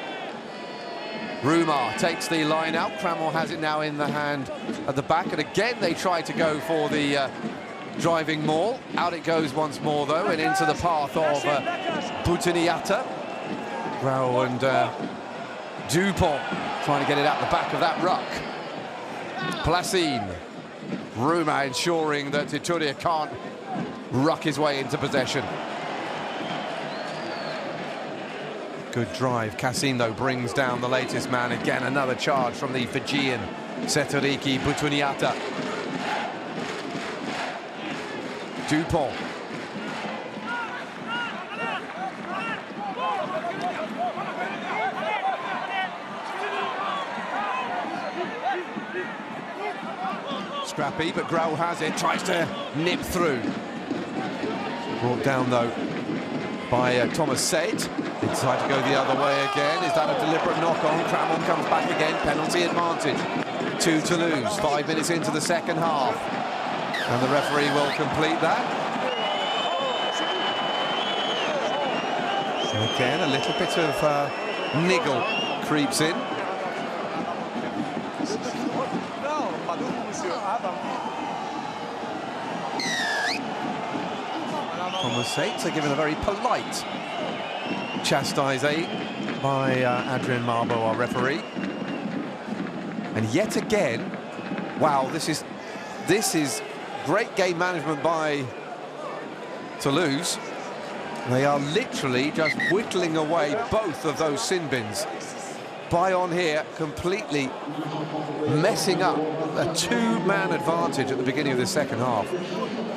Roumar takes the line out. Cramont has it now in the hand at the back, and again they try to go for the driving maul. Out it goes once more though, and into the path of Boutiniata. Grau and Dupont trying to get it out the back of that ruck. Placine. Roumar ensuring that Ituria can't ruck his way into possession. Good drive. Cassin, though, brings down the latest man. Again, another charge from the Fijian, Setariki Boutiniata. Dupont. Scrappy, but Grau has it, tries to nip through. Brought down, though, by Thomas Said. They decide to go the other way again. Is that a deliberate knock-on? Cramont comes back again, penalty advantage to Toulouse. 5 minutes into the second half. And the referee will complete that. So again, a little bit of niggle creeps in. Thomas Sates are given a very polite chastising by Adrien Marbeau, our referee. And yet again, wow, this is great game management by Toulouse. They are literally just whittling away both of those sin bins. Bayonne here completely messing up a two-man advantage at the beginning of the second half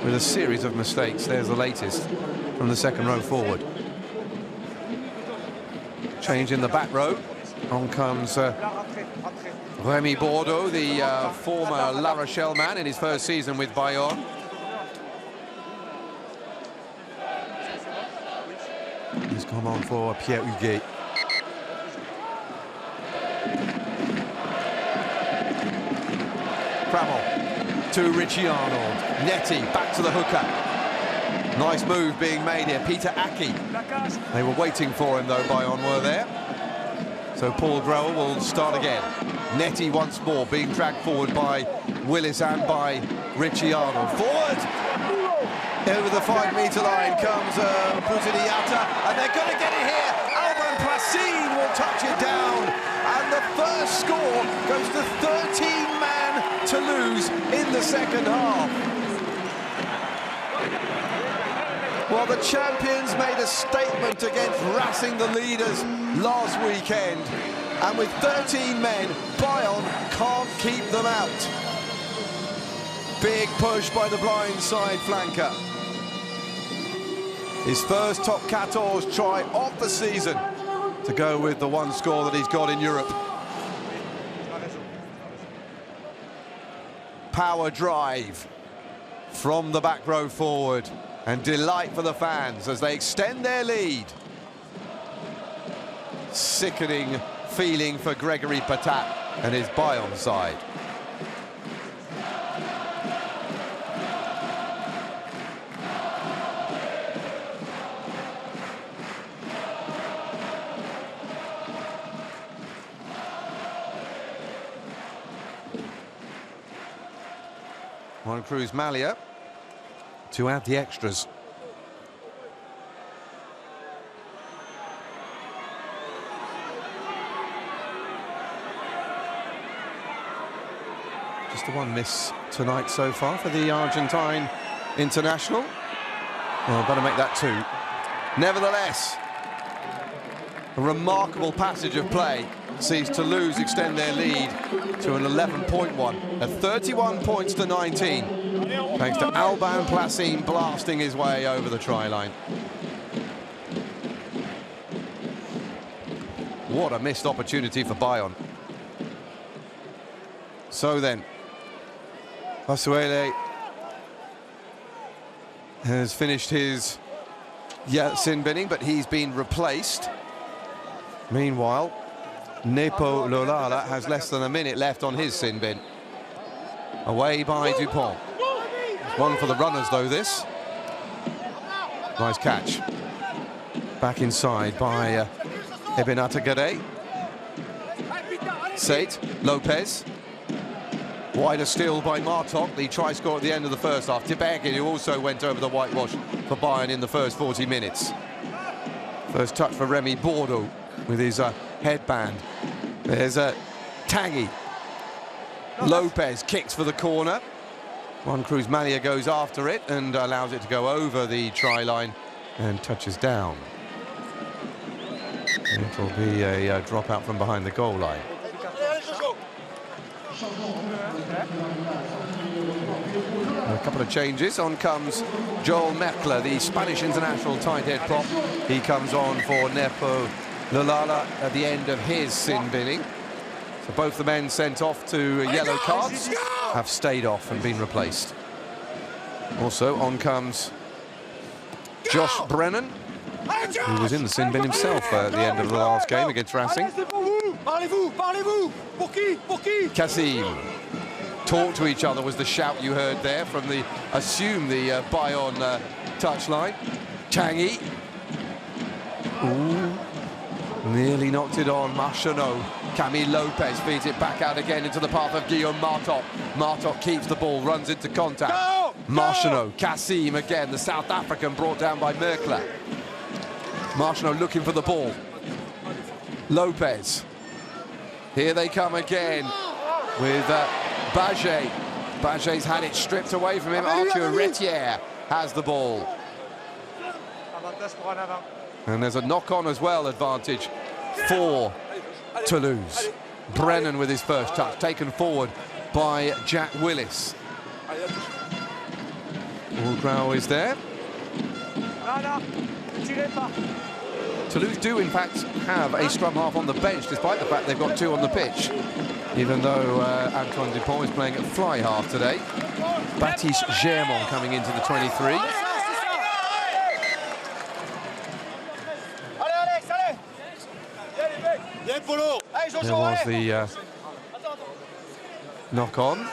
with a series of mistakes. There's the latest from the second row forward. Change in the back row. On comes Rémi Bordeaux, the former La Rochelle man in his first season with Bayonne. He's come on for Pierre Huguet. Cramont to Richie Arnold. Netty back to the hooker. Nice move being made here. Peter Aki. They were waiting for him though, Bayonne were there. So Paul Grower will start again. Netty once more being dragged forward by Willis and by Richie Arnold. Forward! Over the 5-metre line comes Boutiniata, and they're going to get it here. Aviron Bayonnais will touch it down, and the first score goes to 13-man Toulouse in the second half. Well, the champions made a statement against Racing, the leaders, last weekend, and with 13 men, Bayonne can't keep them out. Big push by the blindside flanker. His first top 14 try of the season to go with the one score that he's got in Europe. Power drive from the back row forward, and delight for the fans as they extend their lead. Sickening feeling for Gregory Patat and his Bayonne side. Juan Cruz Malia to add the extras. Just the one miss tonight so far for the Argentine international. Well, better make that two. Nevertheless, a remarkable passage of play sees Toulouse extend their lead to an 11-point one at 31 points to 19, thanks to Aviron Bayonnais blasting his way over the try line. What a missed opportunity for Bayonne. So then, Basuele has finished his sin binning, but he's been replaced Meanwhile, Nepo Lolala has less than a minute left on his sin bin. Away by Dupont. One for the runners, though, this. Nice catch. Back inside by Ebinata Gade. Sate, Lopez. Wider still by Martok, the try score at the end of the first half. Tibegin, who also went over the whitewash for Bayern in the first 40 minutes. First touch for Remy Bordeaux with his headband. There's Tanguy. Lopez kicks for the corner. Juan Cruz Malia goes after it and allows it to go over the try line and touches down. It'll be a dropout from behind the goal line. A couple of changes. On comes Joel Merkle, the Spanish international tight head prop. He comes on for Nepo Lolala at the end of his sin binning. So both the men sent off to yellow cards have stayed off and been replaced. Also on comes Josh Brennan, who was in the sin bin himself at the end of the last game against Racing. Kassim. Talk to each other was the shout you heard there from the, assume the Bayonne touchline. Tanguy. Ooh. Nearly knocked it on. Marchano. Camille Lopez feeds it back out again into the path of Guillaume Martok. Martok keeps the ball, runs into contact. Marchano. Kassim again, the South African brought down by Merkle. Marchano looking for the ball. Lopez. Here they come again with Baget. Baget's had it stripped away from him. Arthur Retière has the ball. And there's a knock-on as well, advantage for Toulouse. Brennan with his first touch, taken forward by Jack Willis. Grau is there. Toulouse do, in fact, have a scrum half on the bench, despite the fact they've got two on the pitch. Even though Antoine Dupont is playing at fly half today. Baptiste Germont coming into the 23. There was the knock-on.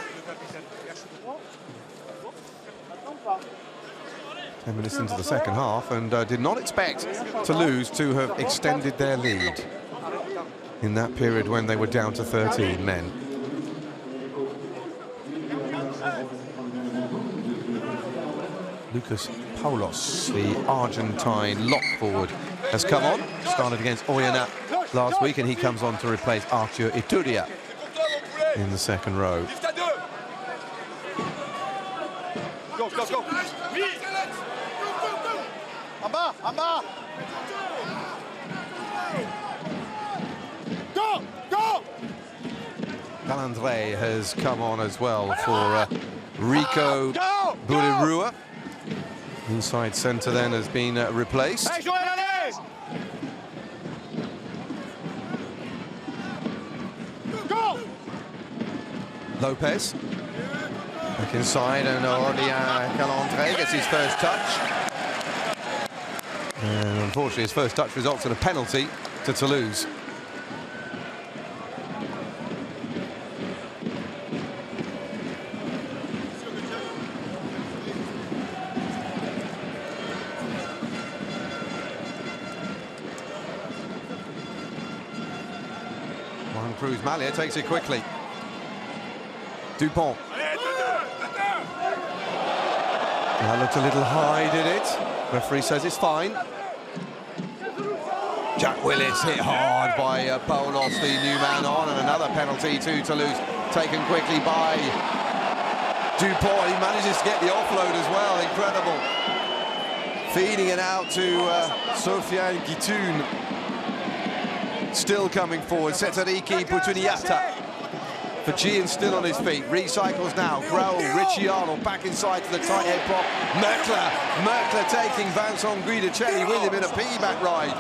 10 minutes into the second half, and did not expect Toulouse to have extended their lead in that period when they were down to 13 men. Lucas Paulos, the Argentine lock forward, has come on. Started against Oyonnax last week, and he comes on to replace Arthur Ituria in the second row. Go, go, go. Amba, Amba. Go, go. Calandre has come on as well for Rico Burirua. Inside centre then has been replaced. Lopez back inside, and Aurélien Calandre gets his first touch. And unfortunately, his first touch results in a penalty to Toulouse. Juan Cruz Malia takes it quickly. Dupont. That looked a little high, did it? Referee says it's fine. Jack Willis hit hard by Paulos, the new man on, and another penalty to Toulouse, taken quickly by Dupont. He manages to get the offload as well, incredible. Feeding it out to Sofiane Guitoun. Still coming forward, Setariki Putuniata. Fajian still on his feet, recycles now. Graul, Ricciardo back inside to the tight head prop. Merkle taking Vincent Guidicelli with him in a piggyback ride.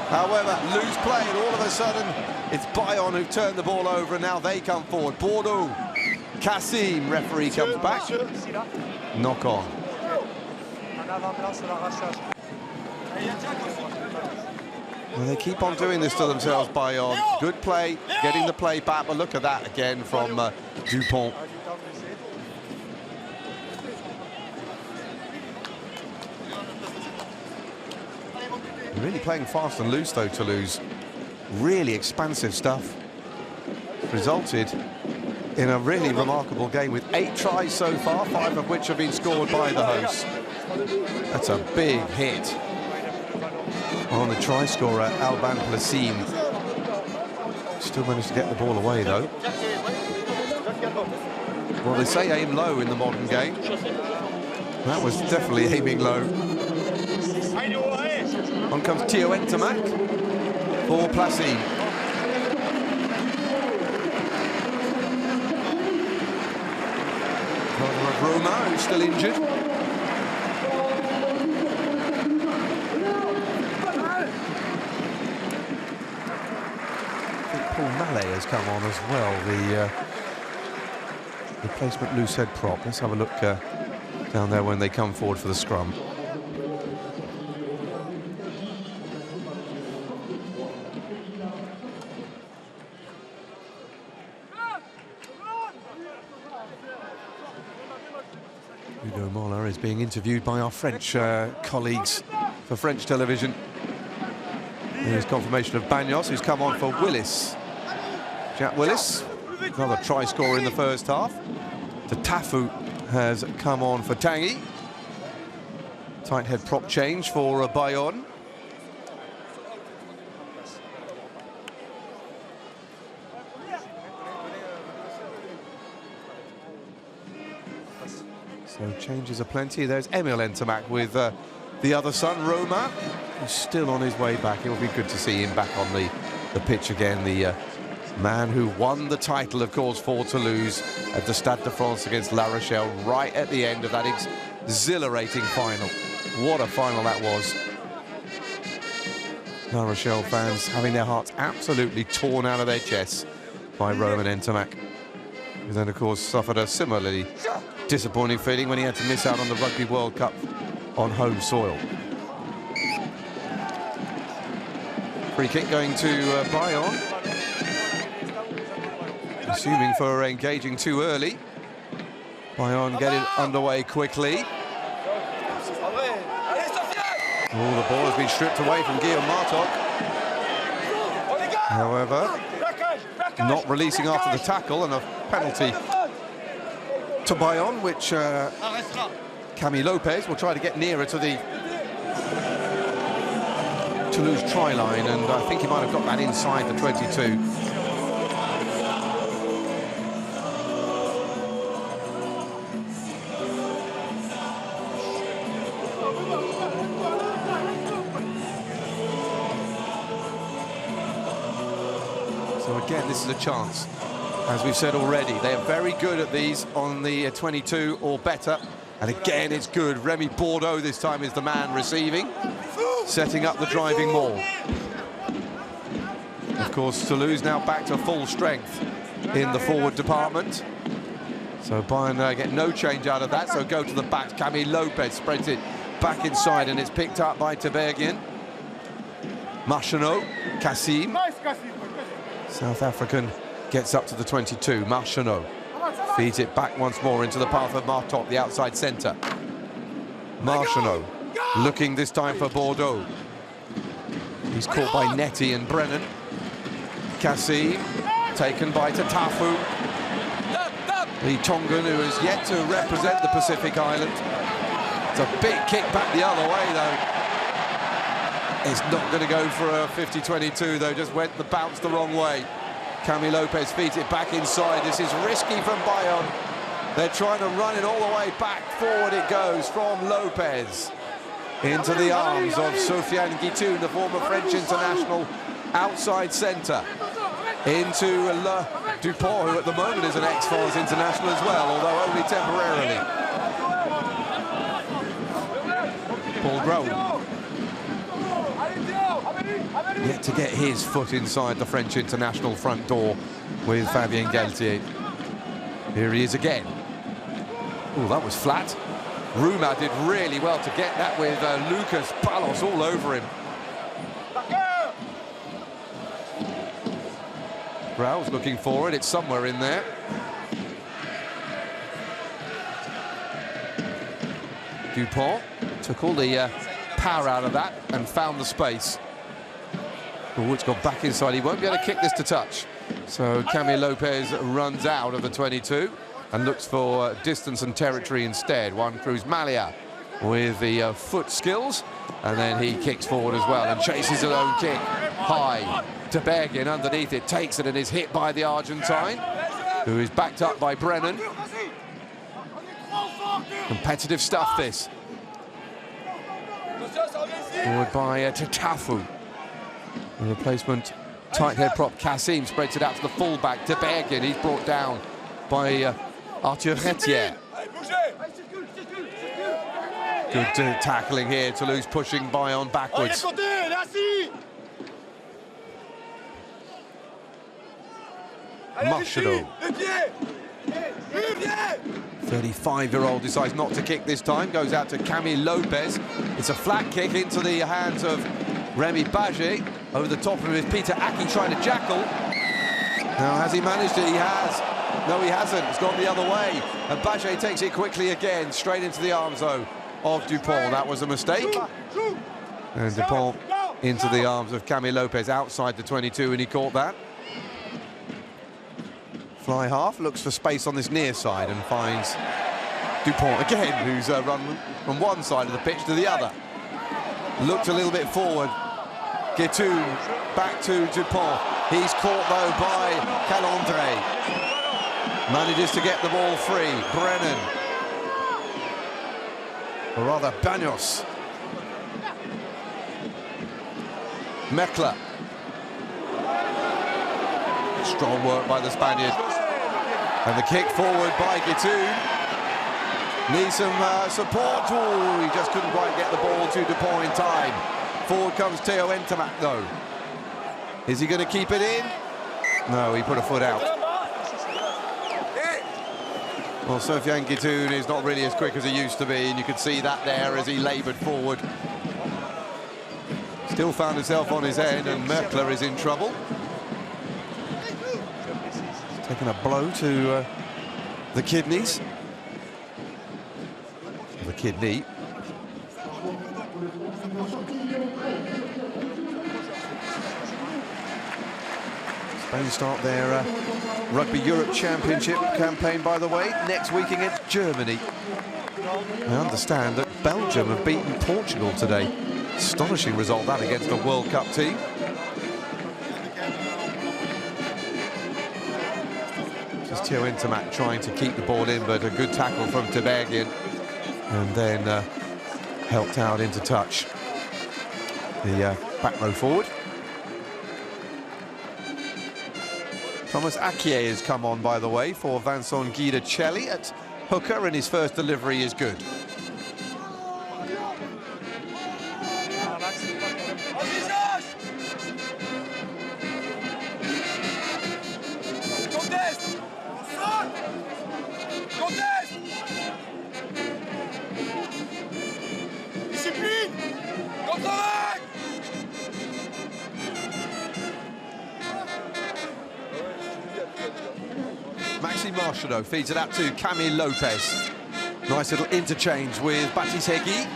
However, loose play, and all of a sudden, it's Bayonne who've turned the ball over, and now they come forward. Bordeaux, Kassim, referee comes back. Knock on. Well, they keep on doing this to themselves, Bayonne. Good play, getting the play back, but look at that again from Dupont. Really playing fast and loose, though, Toulouse. Really expansive stuff. Resulted in a really remarkable game with 8 tries so far, 5 of which have been scored by the hosts. That's a big hit on the try scorer, Alban Plassim. Still managed to get the ball away, though. Well, they say aim low in the modern game. That was definitely aiming low. On comes Théo Ntamak for Plassim. Roma, who's still injured. Paul Mallet has come on as well, the replacement loose head prop. Let's have a look down there when they come forward for the scrum. Udo Moller is being interviewed by our French colleagues for French television. There's confirmation of Bayonnais, who's come on for Willis. Jack Willis, another try scorer in the first half. Tafu has come on for Tanguy. Tight head prop change for Bayonne. So changes are plenty. There's Emil Ntamak with the other son, Roma, who's still on his way back. It will be good to see him back on the pitch again. The man who won the title, of course, for Toulouse at the Stade de France against La Rochelle, right at the end of that exhilarating final. What a final that was. La Rochelle fans having their hearts absolutely torn out of their chests by Romain Ntamak, who then, of course, suffered a similarly disappointing feeling when he had to miss out on the Rugby World Cup on home soil. Free kick going to Bayonne. Assuming for engaging too early. Bayonne get it underway quickly. Oh, the ball has been stripped away from Guillaume Martok. However, not releasing after the tackle, and a penalty to Bayonne, which Camille Lopez will try to get nearer to the Toulouse try line, and I think he might have got that inside the 22. So again, this is a chance. As we've said already, they are very good at these on the 22 or better. And again, it's good. Remy Bordeaux this time is the man receiving, setting up the driving maul. Of course, Toulouse now back to full strength in the forward department. So Bayern get no change out of that, so go to the back. Camille Lopez spreads it back inside, and it's picked up by Tebergien. Marchanot, Kassim. South African gets up to the 22. Marchanot feeds it back once more into the path of Martok, the outside centre. Marchanot looking this time for Bordeaux. He's caught by Netty and Brennan. Kassim taken by Tafu, the Tongan who has yet to represent the Pacific Island. It's a big kick back the other way, though. It's not going to go for a 50-22, though, just went the bounce the wrong way. Camille Lopez feeds it back inside. This is risky from Bayonne. They're trying to run it all the way back. Forward it goes from Lopez into the arms of Sofiane Guitoun, the former French international, outside centre. Into Dupont, who at the moment is an ex-France international as well, although only temporarily. Paul Grohl yet to get his foot inside the French international front door with Fabien Galtier. Here he is again. Oh, that was flat. Ruma did really well to get that with Lucas Palos all over him. Brow's looking for it. It's somewhere in there. Dupont took all the power out of that and found the space. Oh, it's gone back inside. He won't be able to kick this to touch. So Camille Lopez runs out of the 22 and looks for distance and territory instead. Juan Cruz Malia with the foot skills, and then he kicks forward as well and chases his own kick high. De Bergen underneath it, takes it and is hit by the Argentine, who is backed up by Brennan. Competitive stuff, this. Forward by Tatafu. The replacement tight head prop Kassim spreads it out to the fullback. De Bergen, he's brought down by Arthur Retière. Good tackling here. Toulouse pushing Bayonne backwards. 35-year-old decides not to kick this time, goes out to Camille Lopez. It's a flat kick into the hands of Remy Baget. Over the top of him is Peter Aki trying to jackal. Now, has he managed it? He has. No, he hasn't. It's gone the other way. And Baget takes it quickly again, straight into the arms, though, of Dupont. That was a mistake. And Dupont into the arms of Camille Lopez outside the 22, and he caught that. Fly half looks for space on this near side and finds Dupont again, who's run from one side of the pitch to the other. Looked a little bit forward. Guitoun back to Dupont. He's caught though by Calandre. Manages to get the ball free. Brennan. Or rather, Bagnos. Mekla. Strong work by the Spaniard. And the kick forward by Guitoun. Needs some support. Ooh, he just couldn't quite get the ball to Dupont in time. Forward comes Théo Ntamak, though. Is he going to keep it in? No, he put a foot out. Well, Sofiane Guitoun is not really as quick as he used to be, and you could see that there as he laboured forward. Still found himself on his end, and Merkler is in trouble. Taking a blow to the kidneys. The kidney. Spain start their Rugby Europe Championship campaign, by the way, next week against Germany. I understand that Belgium have beaten Portugal today. Astonishing result, that, against a World Cup team. Just Théo Ntamak trying to keep the ball in, but a good tackle from De Bergen. And then helped out into touch. The back row forward. Thomas Aquier has come on, by the way, for Vincent Guidicelli at hooker, and his first delivery is good. Marchado feeds it out to Camille Lopez. Nice little interchange with Batisegui.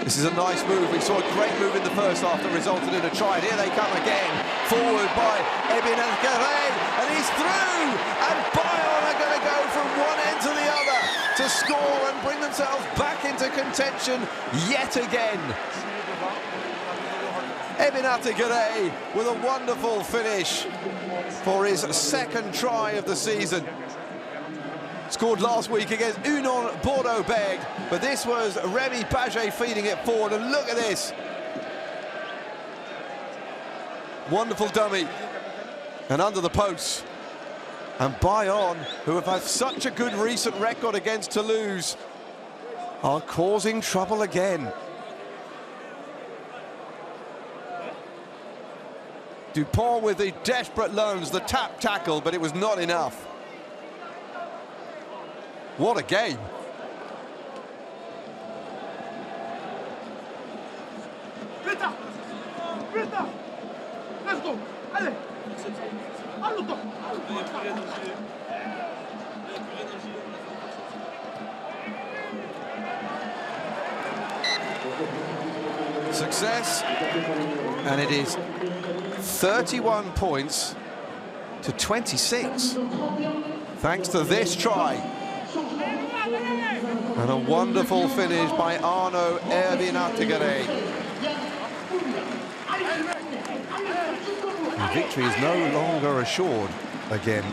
This is a nice move. We saw a great move in the first half that resulted in a try. And here they come again. Forward by Ebin El-Garay, and he's through. And Bayonne are going to go from one end to the other to score and bring themselves back into contention yet again. Ebin El-Garay with a wonderful finish for his second try of the season. Scored last week against Union Bordeaux-Bègles, but this was Remy Baget feeding it forward, and look at this. Wonderful dummy, and under the post. And Bayonne, who have had such a good recent record against Toulouse, are causing trouble again. Dupont with the desperate lunge, the tap tackle, but it was not enough. What a game. Success, and it is 31 points to 26, thanks to this try. And a wonderful finish by Arno Ervinattigere. The victory is no longer assured again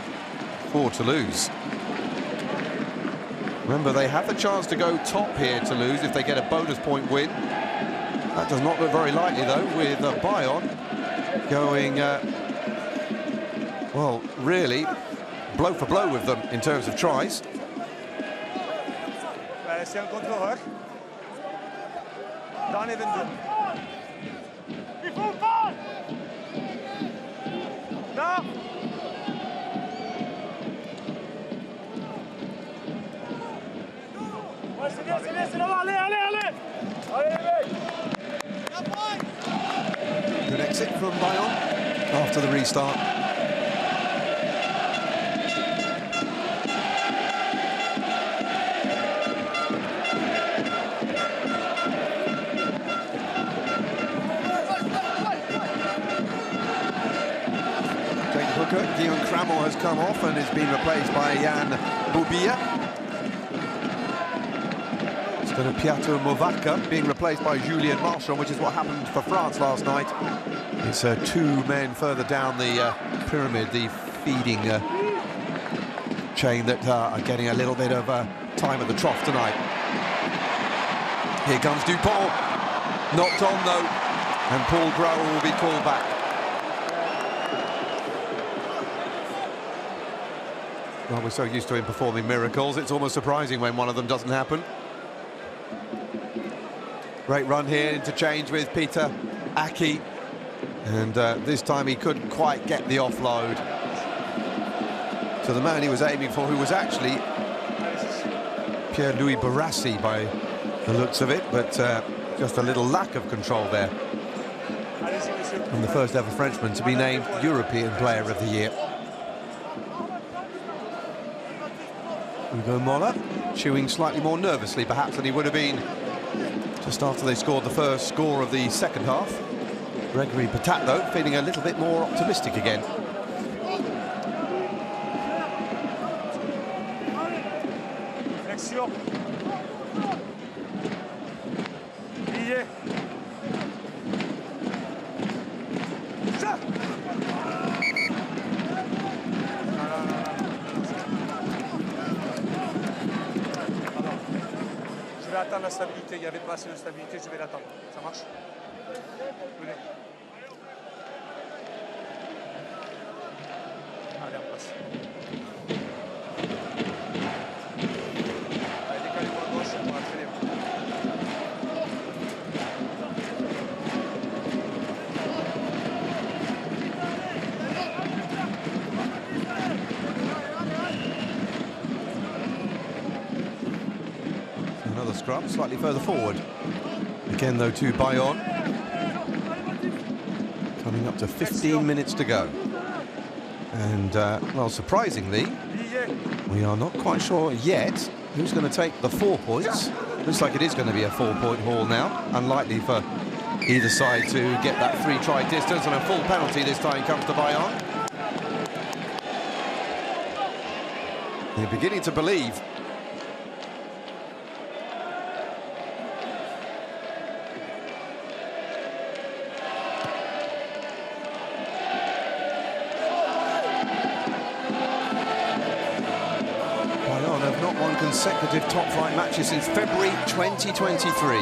for Toulouse. Remember, they have the chance to go top here, Toulouse, if they get a bonus point win. That does not look very likely, though, with Bayonne going, well, really, blow for blow with them in terms of tries. C'est un contrôleur. Dans les 22. Il faut pas. Non. Ouais, c'est bien, c'est là-bas. Allez. Good exit from Bayonne after the restart. Guillaume Cramel has come off and is being replaced by Yann Boubia. Instead of Piato Movaca being replaced by Julien Marchand, which is what happened for France last night. It's two men further down the pyramid, the feeding chain, that are getting a little bit of time at the trough tonight. Here comes Dupont, knocked on though, and Paul Grau will be called back. Well, we're so used to him performing miracles, it's almost surprising when one of them doesn't happen. Great run here, interchange with Peter Aki. And this time he couldn't quite get the offload to the man he was aiming for, who was actually Pierre-Louis Barassi by the looks of it, but just a little lack of control there. And the first ever Frenchman to be named European Player of the Year. Hugo Moller chewing slightly more nervously perhaps than he would have been just after they scored the first score of the second half. Gregory Patat, though, feeling a little bit more optimistic again. Flexion. Billet. Ça. Je vais attendre la stabilité, il n'y avait pas assez de stabilité, je vais l'attendre. Ça marche? Venez. Allez, on passe. Allez, décalez-moi à gauche, on va traîner. Another scrum, slightly further forward. Again, though, to Bayonne. Coming up to 15 minutes to go. And, well, surprisingly, we are not quite sure yet who's going to take the 4 points. Looks like it is going to be a 4-point haul now. Unlikely for either side to get that 3-try distance, and a full penalty this time comes to Bayonne. They're beginning to believe. Consecutive top-flight matches since February 2023.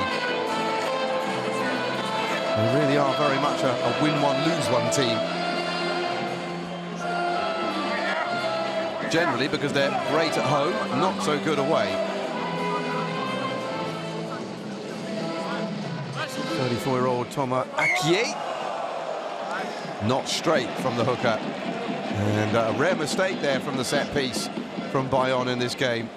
They really are very much a win-one, lose-one team. Generally, because they're great at home, not so good away. 34-year-old Thomas Akier, not straight from the hooker. And a rare mistake there from the set piece from Bayonne in this game.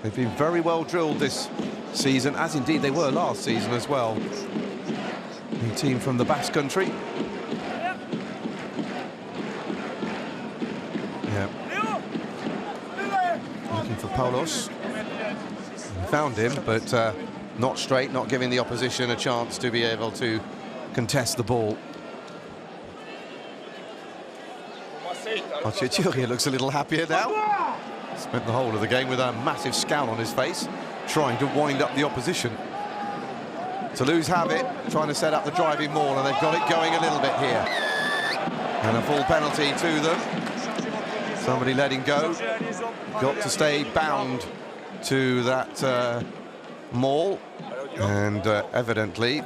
They've been very well drilled this season, as indeed they were last season as well. the team from the Basque Country. Yeah. Looking for Paulos. Found him, but not straight, not giving the opposition a chance to be able to contest the ball. Archichuria looks a little happier now. Spent the whole of the game with a massive scowl on his face, trying to wind up the opposition. Toulouse have it, trying to set up the driving maul, and they've got it going a little bit here. And a full penalty to them. Somebody letting go. Got to stay bound to that maul, and evidently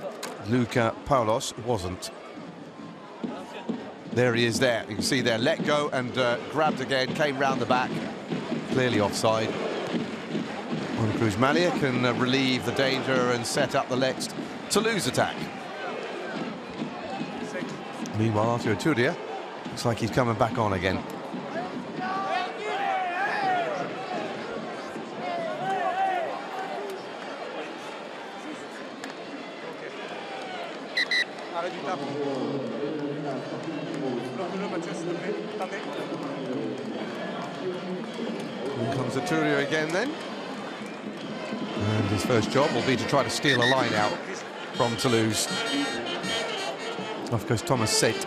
Luca Paulos wasn't. There he is there. You can see there, let go and grabbed again, came round the back. Clearly offside. Cruz Malia can relieve the danger and set up the next Toulouse attack. Meanwhile, Archichuria looks like he's coming back on again. In comes Archichuria again then. And his first job will be to try to steal a line out from Toulouse. Off goes Thomas Sate.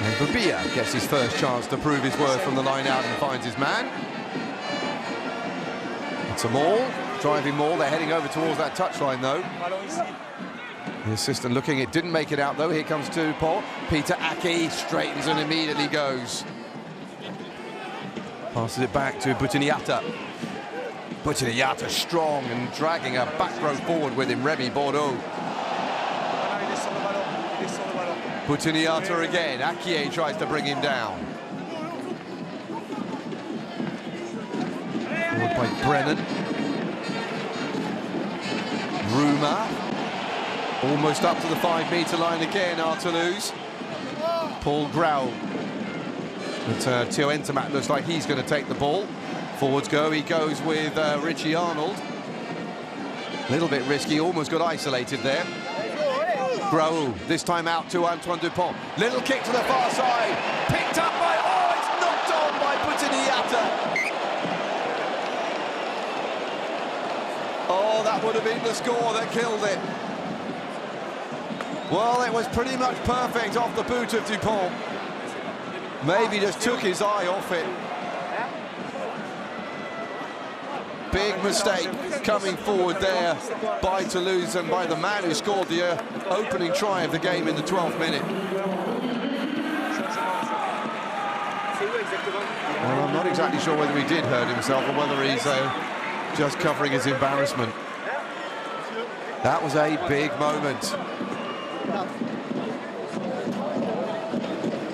And Babia gets his first chance to prove his worth from the line out and finds his man. It's a maul, driving maul. They're heading over towards that touchline though. The assistant looking, it didn't make it out though. Here comes to Paul. Peter Aki straightens and immediately goes. Passes it back to Boutiniata. Boutiniata strong and dragging a back row forward with him, Remy Bordeaux. Boutiniata again, Akie tries to bring him down. Forward by Brennan. Ruma. Almost up to the 5-metre line again, are Toulouse. Paul Grau. But Theo Entermat looks like he's going to take the ball. Forwards go, he goes with Richie Arnold. A little bit risky, almost got isolated there. Grau, this time out to Antoine Dupont. Little kick to the far side. Picked up by, oh, it's knocked on by Boutiniata. Oh, that would have been the score that killed it. Well, it was pretty much perfect off the boot of Dupont. Maybe just took his eye off it. Big mistake coming forward there by Toulouse and by the man who scored the opening try of the game in the 12th minute. Well, I'm not exactly sure whether he did hurt himself or whether he's just covering his embarrassment. That was a big moment.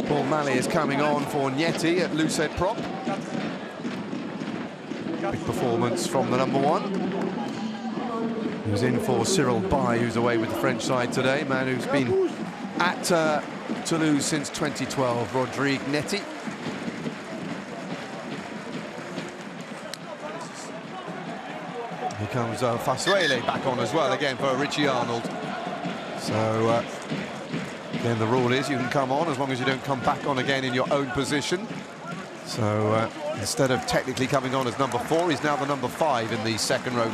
Paul Malley is coming on for Nieti at Lucet prop. Big performance from the number one. Who's in for Cyril Bay, who's away with the French side today. Man who's been at Toulouse since 2012, Rodrigue Netti. Here comes Fasuele back on as well, again for Richie Arnold. So, again, the rule is you can come on as long as you don't come back on again in your own position. So, instead of technically coming on as number 4, he's now the number 5 in the second row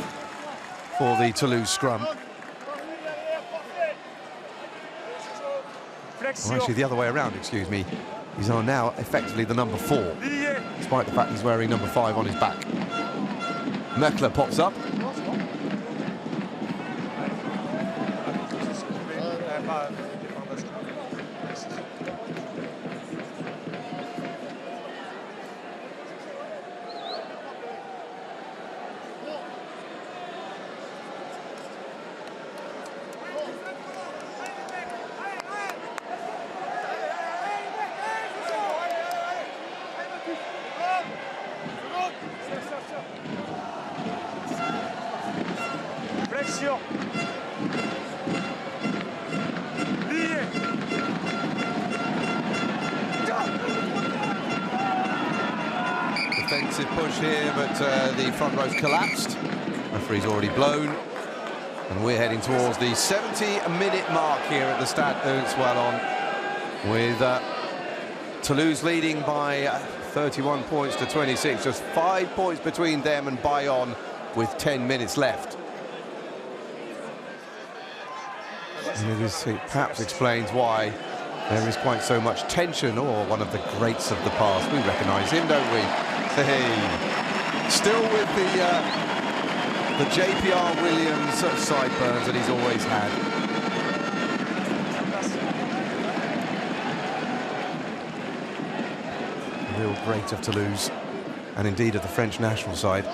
for the Toulouse scrum. Well, actually, the other way around, excuse me. He's on now effectively the number 4, despite the fact he's wearing number 5 on his back. Merkler pops up. Defensive push here, but the front row's collapsed. Referee's already blown. And we're heading towards the 70-minute mark here at the Stade Toulousain, with Toulouse leading by 31 points to 26. Just 5 points between them and Bayonne with 10 minutes left. And it perhaps explains why there is quite so much tension. Or one of the greats of the past. We recognise him, don't we? Hey, still with the JPR Williams sideburns that he's always had. A real great of Toulouse, and indeed of the French national side.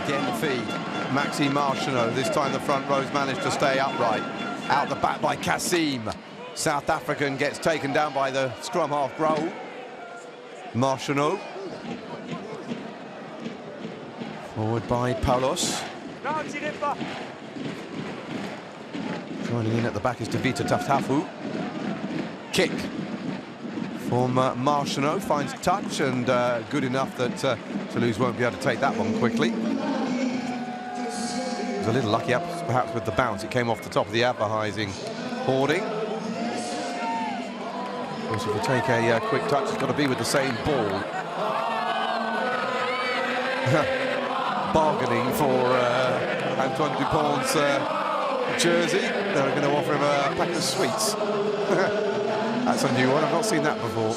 Again the feed, Maxime Marcheneau. This time the front rows managed to stay upright. Out the back by Kassim. South African gets taken down by the scrum half Grau. Marcheneau. Forward by Paulos. Joining in at the back is Davita Taftafu. Kick from Marcheneau, finds touch, and good enough that Toulouse won't be able to take that one quickly. It was a little lucky up perhaps with the bounce. It came off the top of the advertising hoarding. Of course, if you take a quick touch, it's got to be with the same ball. Bargaining for Antoine Dupont's jersey. They're going to offer him a pack of sweets. That's a new one. I've not seen that before.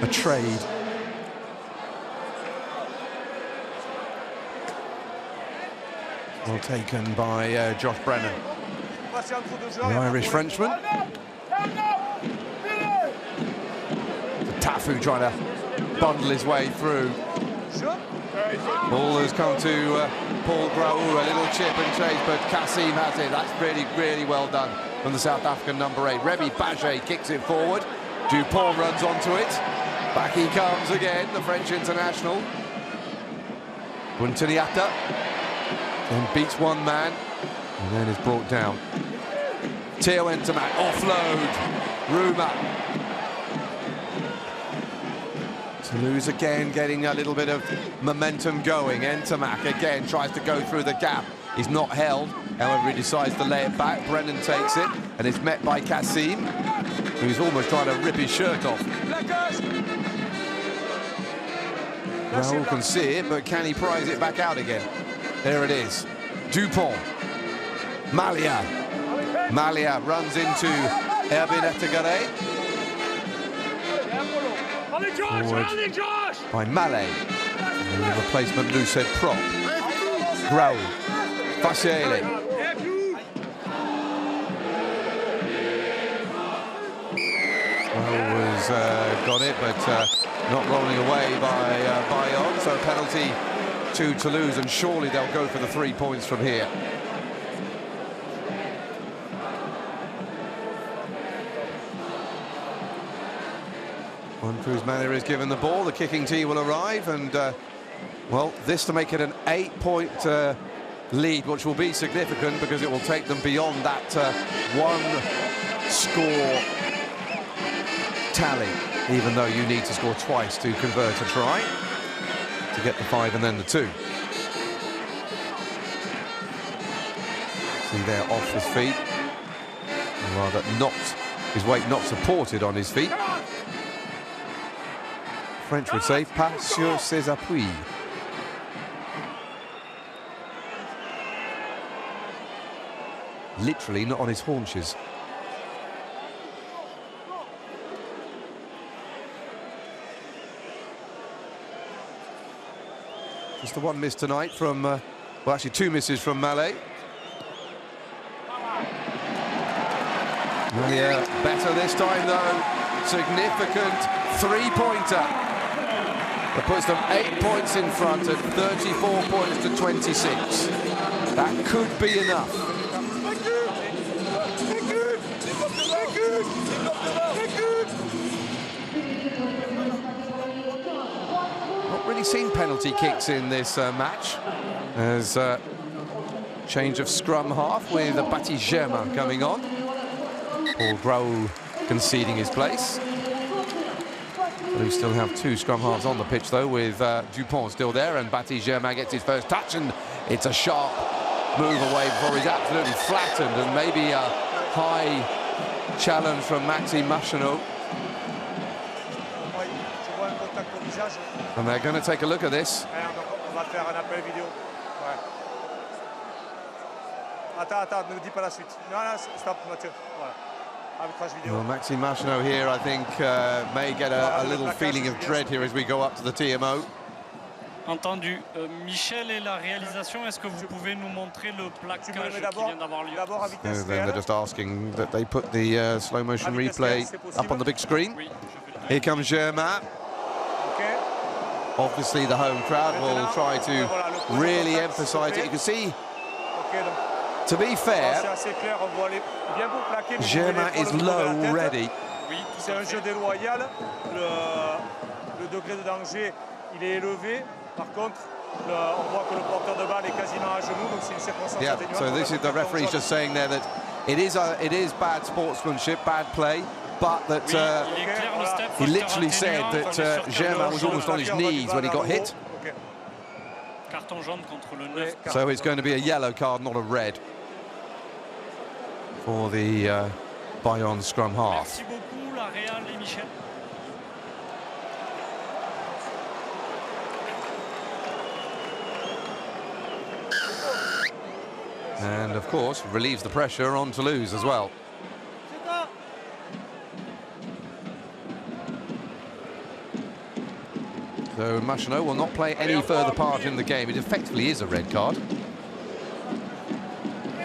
A trade. Well taken by Josh Brennan, the Irish Frenchman. Tafu trying to bundle his way through. Ball has come to Paul Grau, a little chip and chase, but Kassim has it. That's really, really well done from the South African number 8. Remy Baget kicks it forward. Dupont runs onto it. Back he comes again, the French international. Buntiniata then beats one man and then is brought down. Theo Ntamak, offload. Ruma. Toulouse again getting a little bit of momentum going. Ntamak again tries to go through the gap. He's not held, however he decides to lay it back. Brennan takes it and is met by Kassim, who's almost trying to rip his shirt off. Raoul can see it, but can he prize it back out again? There it is. Dupont. Malia. Malia runs into Erwin Ettegare. Forward by Mallet. And the replacement Lucid Prop. Grau. Facile. Was got it, but not rolling away by Bayonne. So penalty to Toulouse, and surely they'll go for the 3 points from here. When Cruz Manor is given the ball, the kicking tee will arrive, and well, this to make it an 8-point lead, which will be significant because it will take them beyond that one-score tally, even though you need to score twice to convert a try to get the 5 and then the 2. See there off his feet, or rather not his weight not supported on his feet. French would say pas sur ses appuis. Literally not on his haunches. Just the one miss tonight from, well, actually 2 misses from Mallet. Malia better this time though. Significant 3-pointer. That puts them 8 points in front at 34 points to 26. That could be enough. Not really hardly seen penalty kicks in this match. There's change of scrum half with Bati Germain coming on. Paul Grau conceding his place. We still have 2 scrum halves on the pitch though, with Dupont still there, and Bati Germain gets his first touch, and it's a sharp move away before he's absolutely flattened, and maybe a high challenge from Maxime Machenot. And they're going to take a look at this. Well, Maxime Machenot here, I think, may get a little feeling of dread here as we go up to the TMO. Entendu. Michel et la réalisation, est-ce que vous pouvez nous montrer le plaquage qui vient d'avoir lieu? Then they're just asking that they put the slow motion replay up on the big screen. Here comes Germain. Obviously the home crowd will try to really emphasize it. You can see, to be fair, Germain is low already. C'est un jeu déloyal. Le degré de danger, il est élevé. Par contre, on voit que le porteur de balle est quasiment à genoux, donc c'est une circonstance atténuante. So this is the referee's just saying there that it is bad sportsmanship, bad play, but that he literally said that Germain was almost on his knees when he got hit. So it's going to be a yellow card, not a red, for the Bayonne scrum half. And of course relieves the pressure on Toulouse as well. So Machenot will not play any further part in the game. It effectively is a red card.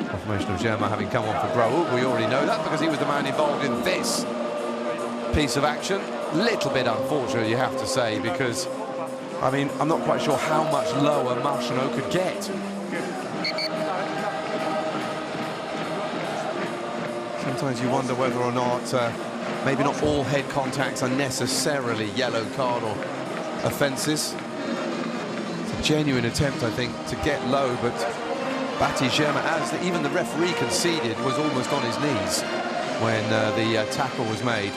Confirmation of Germain having come on for Grau. We already know that because he was the man involved in this piece of action. Little bit unfortunate, you have to say, because I mean, I'm not quite sure how much lower Machenot could get. Sometimes you wonder whether or not maybe not all head contacts are necessarily yellow card or offences. It's a genuine attempt, I think, to get low, but Bati Germain, as even the referee conceded, was almost on his knees when the tackle was made.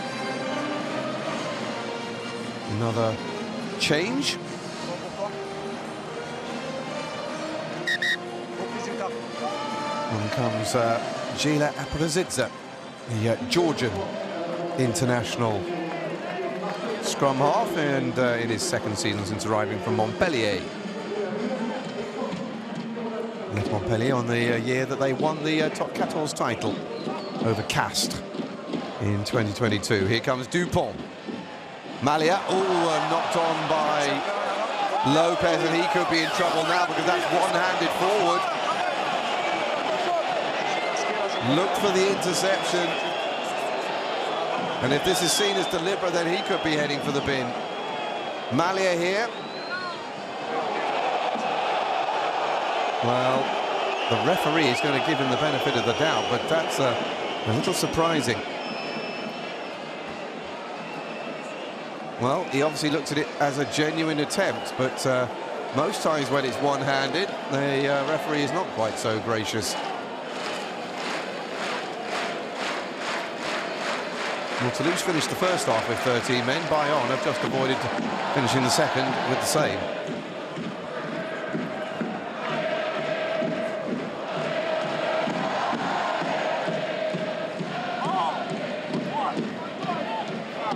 Another change. And comes Gila Aprazidze, the Georgian international scrum half, and in his second season since arriving from Montpellier. Left Montpellier on the year that they won the Top 14 title over Castres in 2022. Here comes Dupont. Malia, knocked on by Lopez, and he could be in trouble now because that's one-handed forward. Looked for the interception, and if this is seen as deliberate, then he could be heading for the bin. Malia here. Well, the referee is going to give him the benefit of the doubt, but that's a little surprising. Well, he obviously looked at it as a genuine attempt, but most times when it's one-handed, the referee is not quite so gracious. Well, Toulouse finished the first half with 13 men. Bayonne have just avoided finishing the second with the same.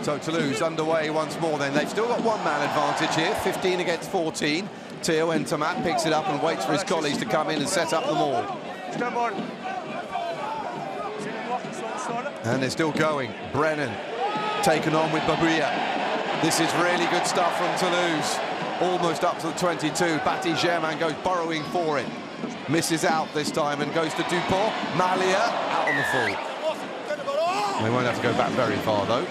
So Toulouse underway once more then. They've still got one-man advantage here, 15 against 14. Theo Ntamak picks it up and waits for his colleagues to come in and set up the maul. And they're still going. Brennan taken on with Babuya. This is really good stuff from Toulouse. Almost up to the 22. Bati Germain goes burrowing for it. Misses out this time and goes to Dupont. Malia out on the full. They won't have to go back very far though.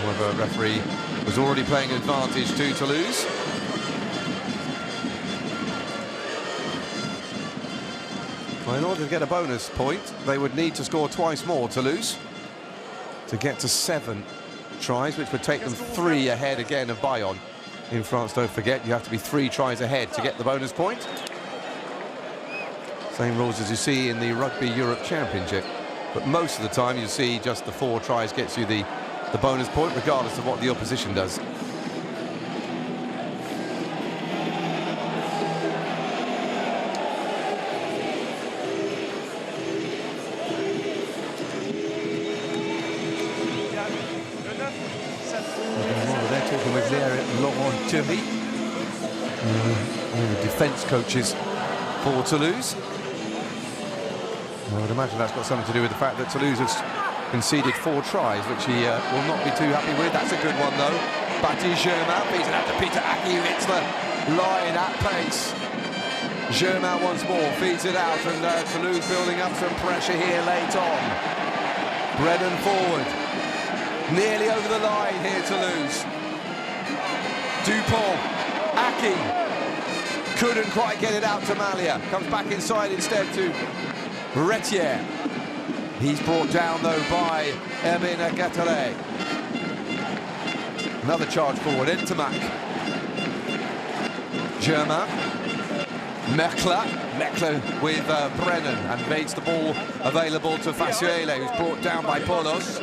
However, the referee was already playing advantage to Toulouse. Well, in order to get a bonus point, they would need to score twice more, Toulouse, to get to 7 tries, which would take them 3 ahead again of Bayonne. In France, don't forget, you have to be 3 tries ahead to get the bonus point. Same rules as you see in the Rugby Europe Championship. But most of the time, you see just the 4 tries gets you the bonus point, regardless of what the opposition does. They're talking with their Laurent Thierry, one of the defence coaches for Toulouse. I would imagine that's got something to do with the fact that Toulouse has conceded 4 tries, which he will not be too happy with. That's a good one, though. Baptiste Germain beats it out to Peter Aki, who hits the line at pace. Germain once more feeds it out, and Toulouse building up some pressure here late on. Brennan forward. Nearly over the line here, Toulouse. Dupont. Aki. Couldn't quite get it out to Malia. Comes back inside instead to Retier. He's brought down, though, by Emin Gatare. Another charge forward, Entamac. Germain. Merkle with Brennan, and makes the ball available to Fasuele, who's brought down by Polos.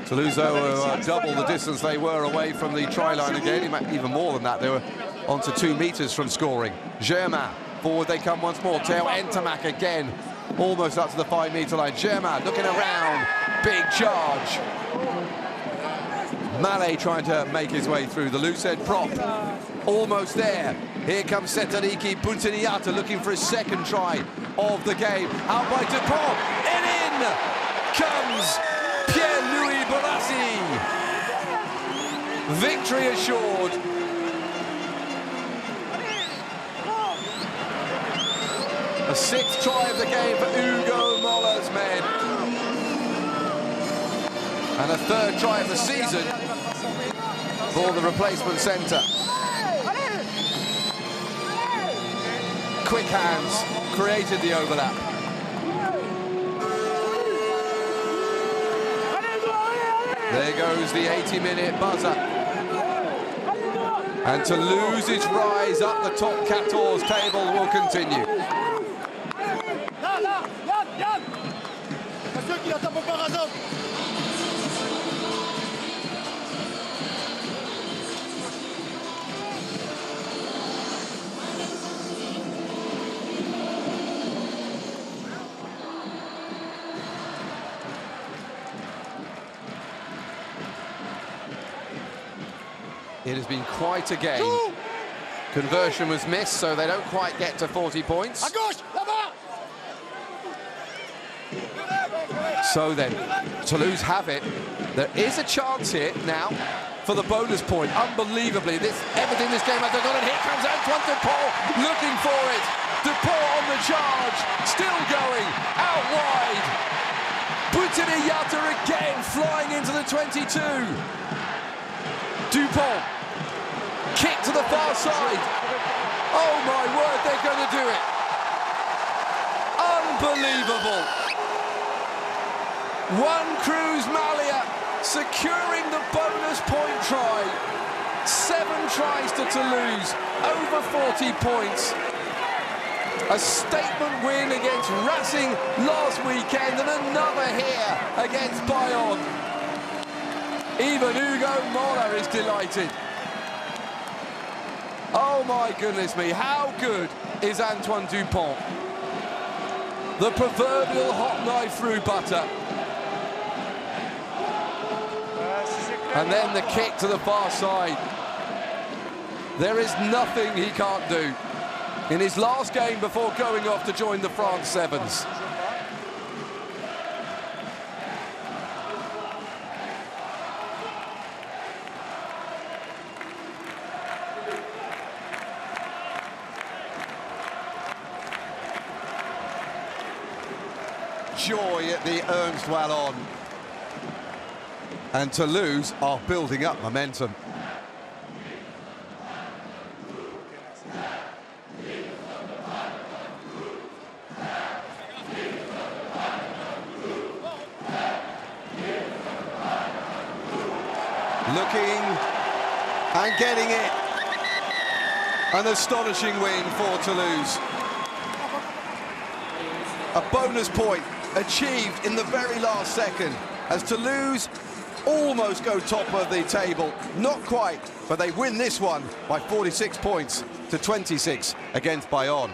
Toulouse, though, double the distance they were away from the try line again. Even more than that, they were onto 2 meters from scoring. Germain, forward they come once more. Théo Entamac again, almost up to the 5-meter line. Germain looking around, big charge. Mallet trying to make his way through. The Lucid prop, almost there. Here comes Setariki Puntiniata looking for his 2nd try of the game. Out by Dupont, and in comes Pierre-Louis Barassi. Victory assured. A 6th try of the game for Hugo Moller's men. And a 3rd try of the season for the replacement centre. Quick hands created the overlap. There goes the 80-minute buzzer. And Toulouse's rise up the top 14 table will continue. It has been quite a game. Conversion was missed, so they don't quite get to 40 points. So then, Toulouse have it. There is a chance here now for the bonus point. Unbelievably, everything this game has gone, and here comes Antoine Dupont looking for it. Dupont on the charge, still going, out wide. Putiniyata again flying into the 22. Dupont, kick to the far side. Oh my word, they're going to do it. Unbelievable. Juan Cruz Malia securing the bonus point try. 7 tries to Toulouse, over 40 points. A statement win against Racing last weekend, and another here against Bayonne. Even Hugo Moller is delighted. Oh my goodness me, how good is Antoine Dupont? The proverbial hot knife through butter. And then the kick to the far side. There is nothing he can't do. In his last game before going off to join the France Sevens. Joy at the Ernst Wallon. And Toulouse are building up momentum. looking and getting it. An astonishing win for Toulouse. A bonus point achieved in the very last second as Toulouse almost go top of the table. Not quite, but they win this one by 46 points to 26 against Bayonne.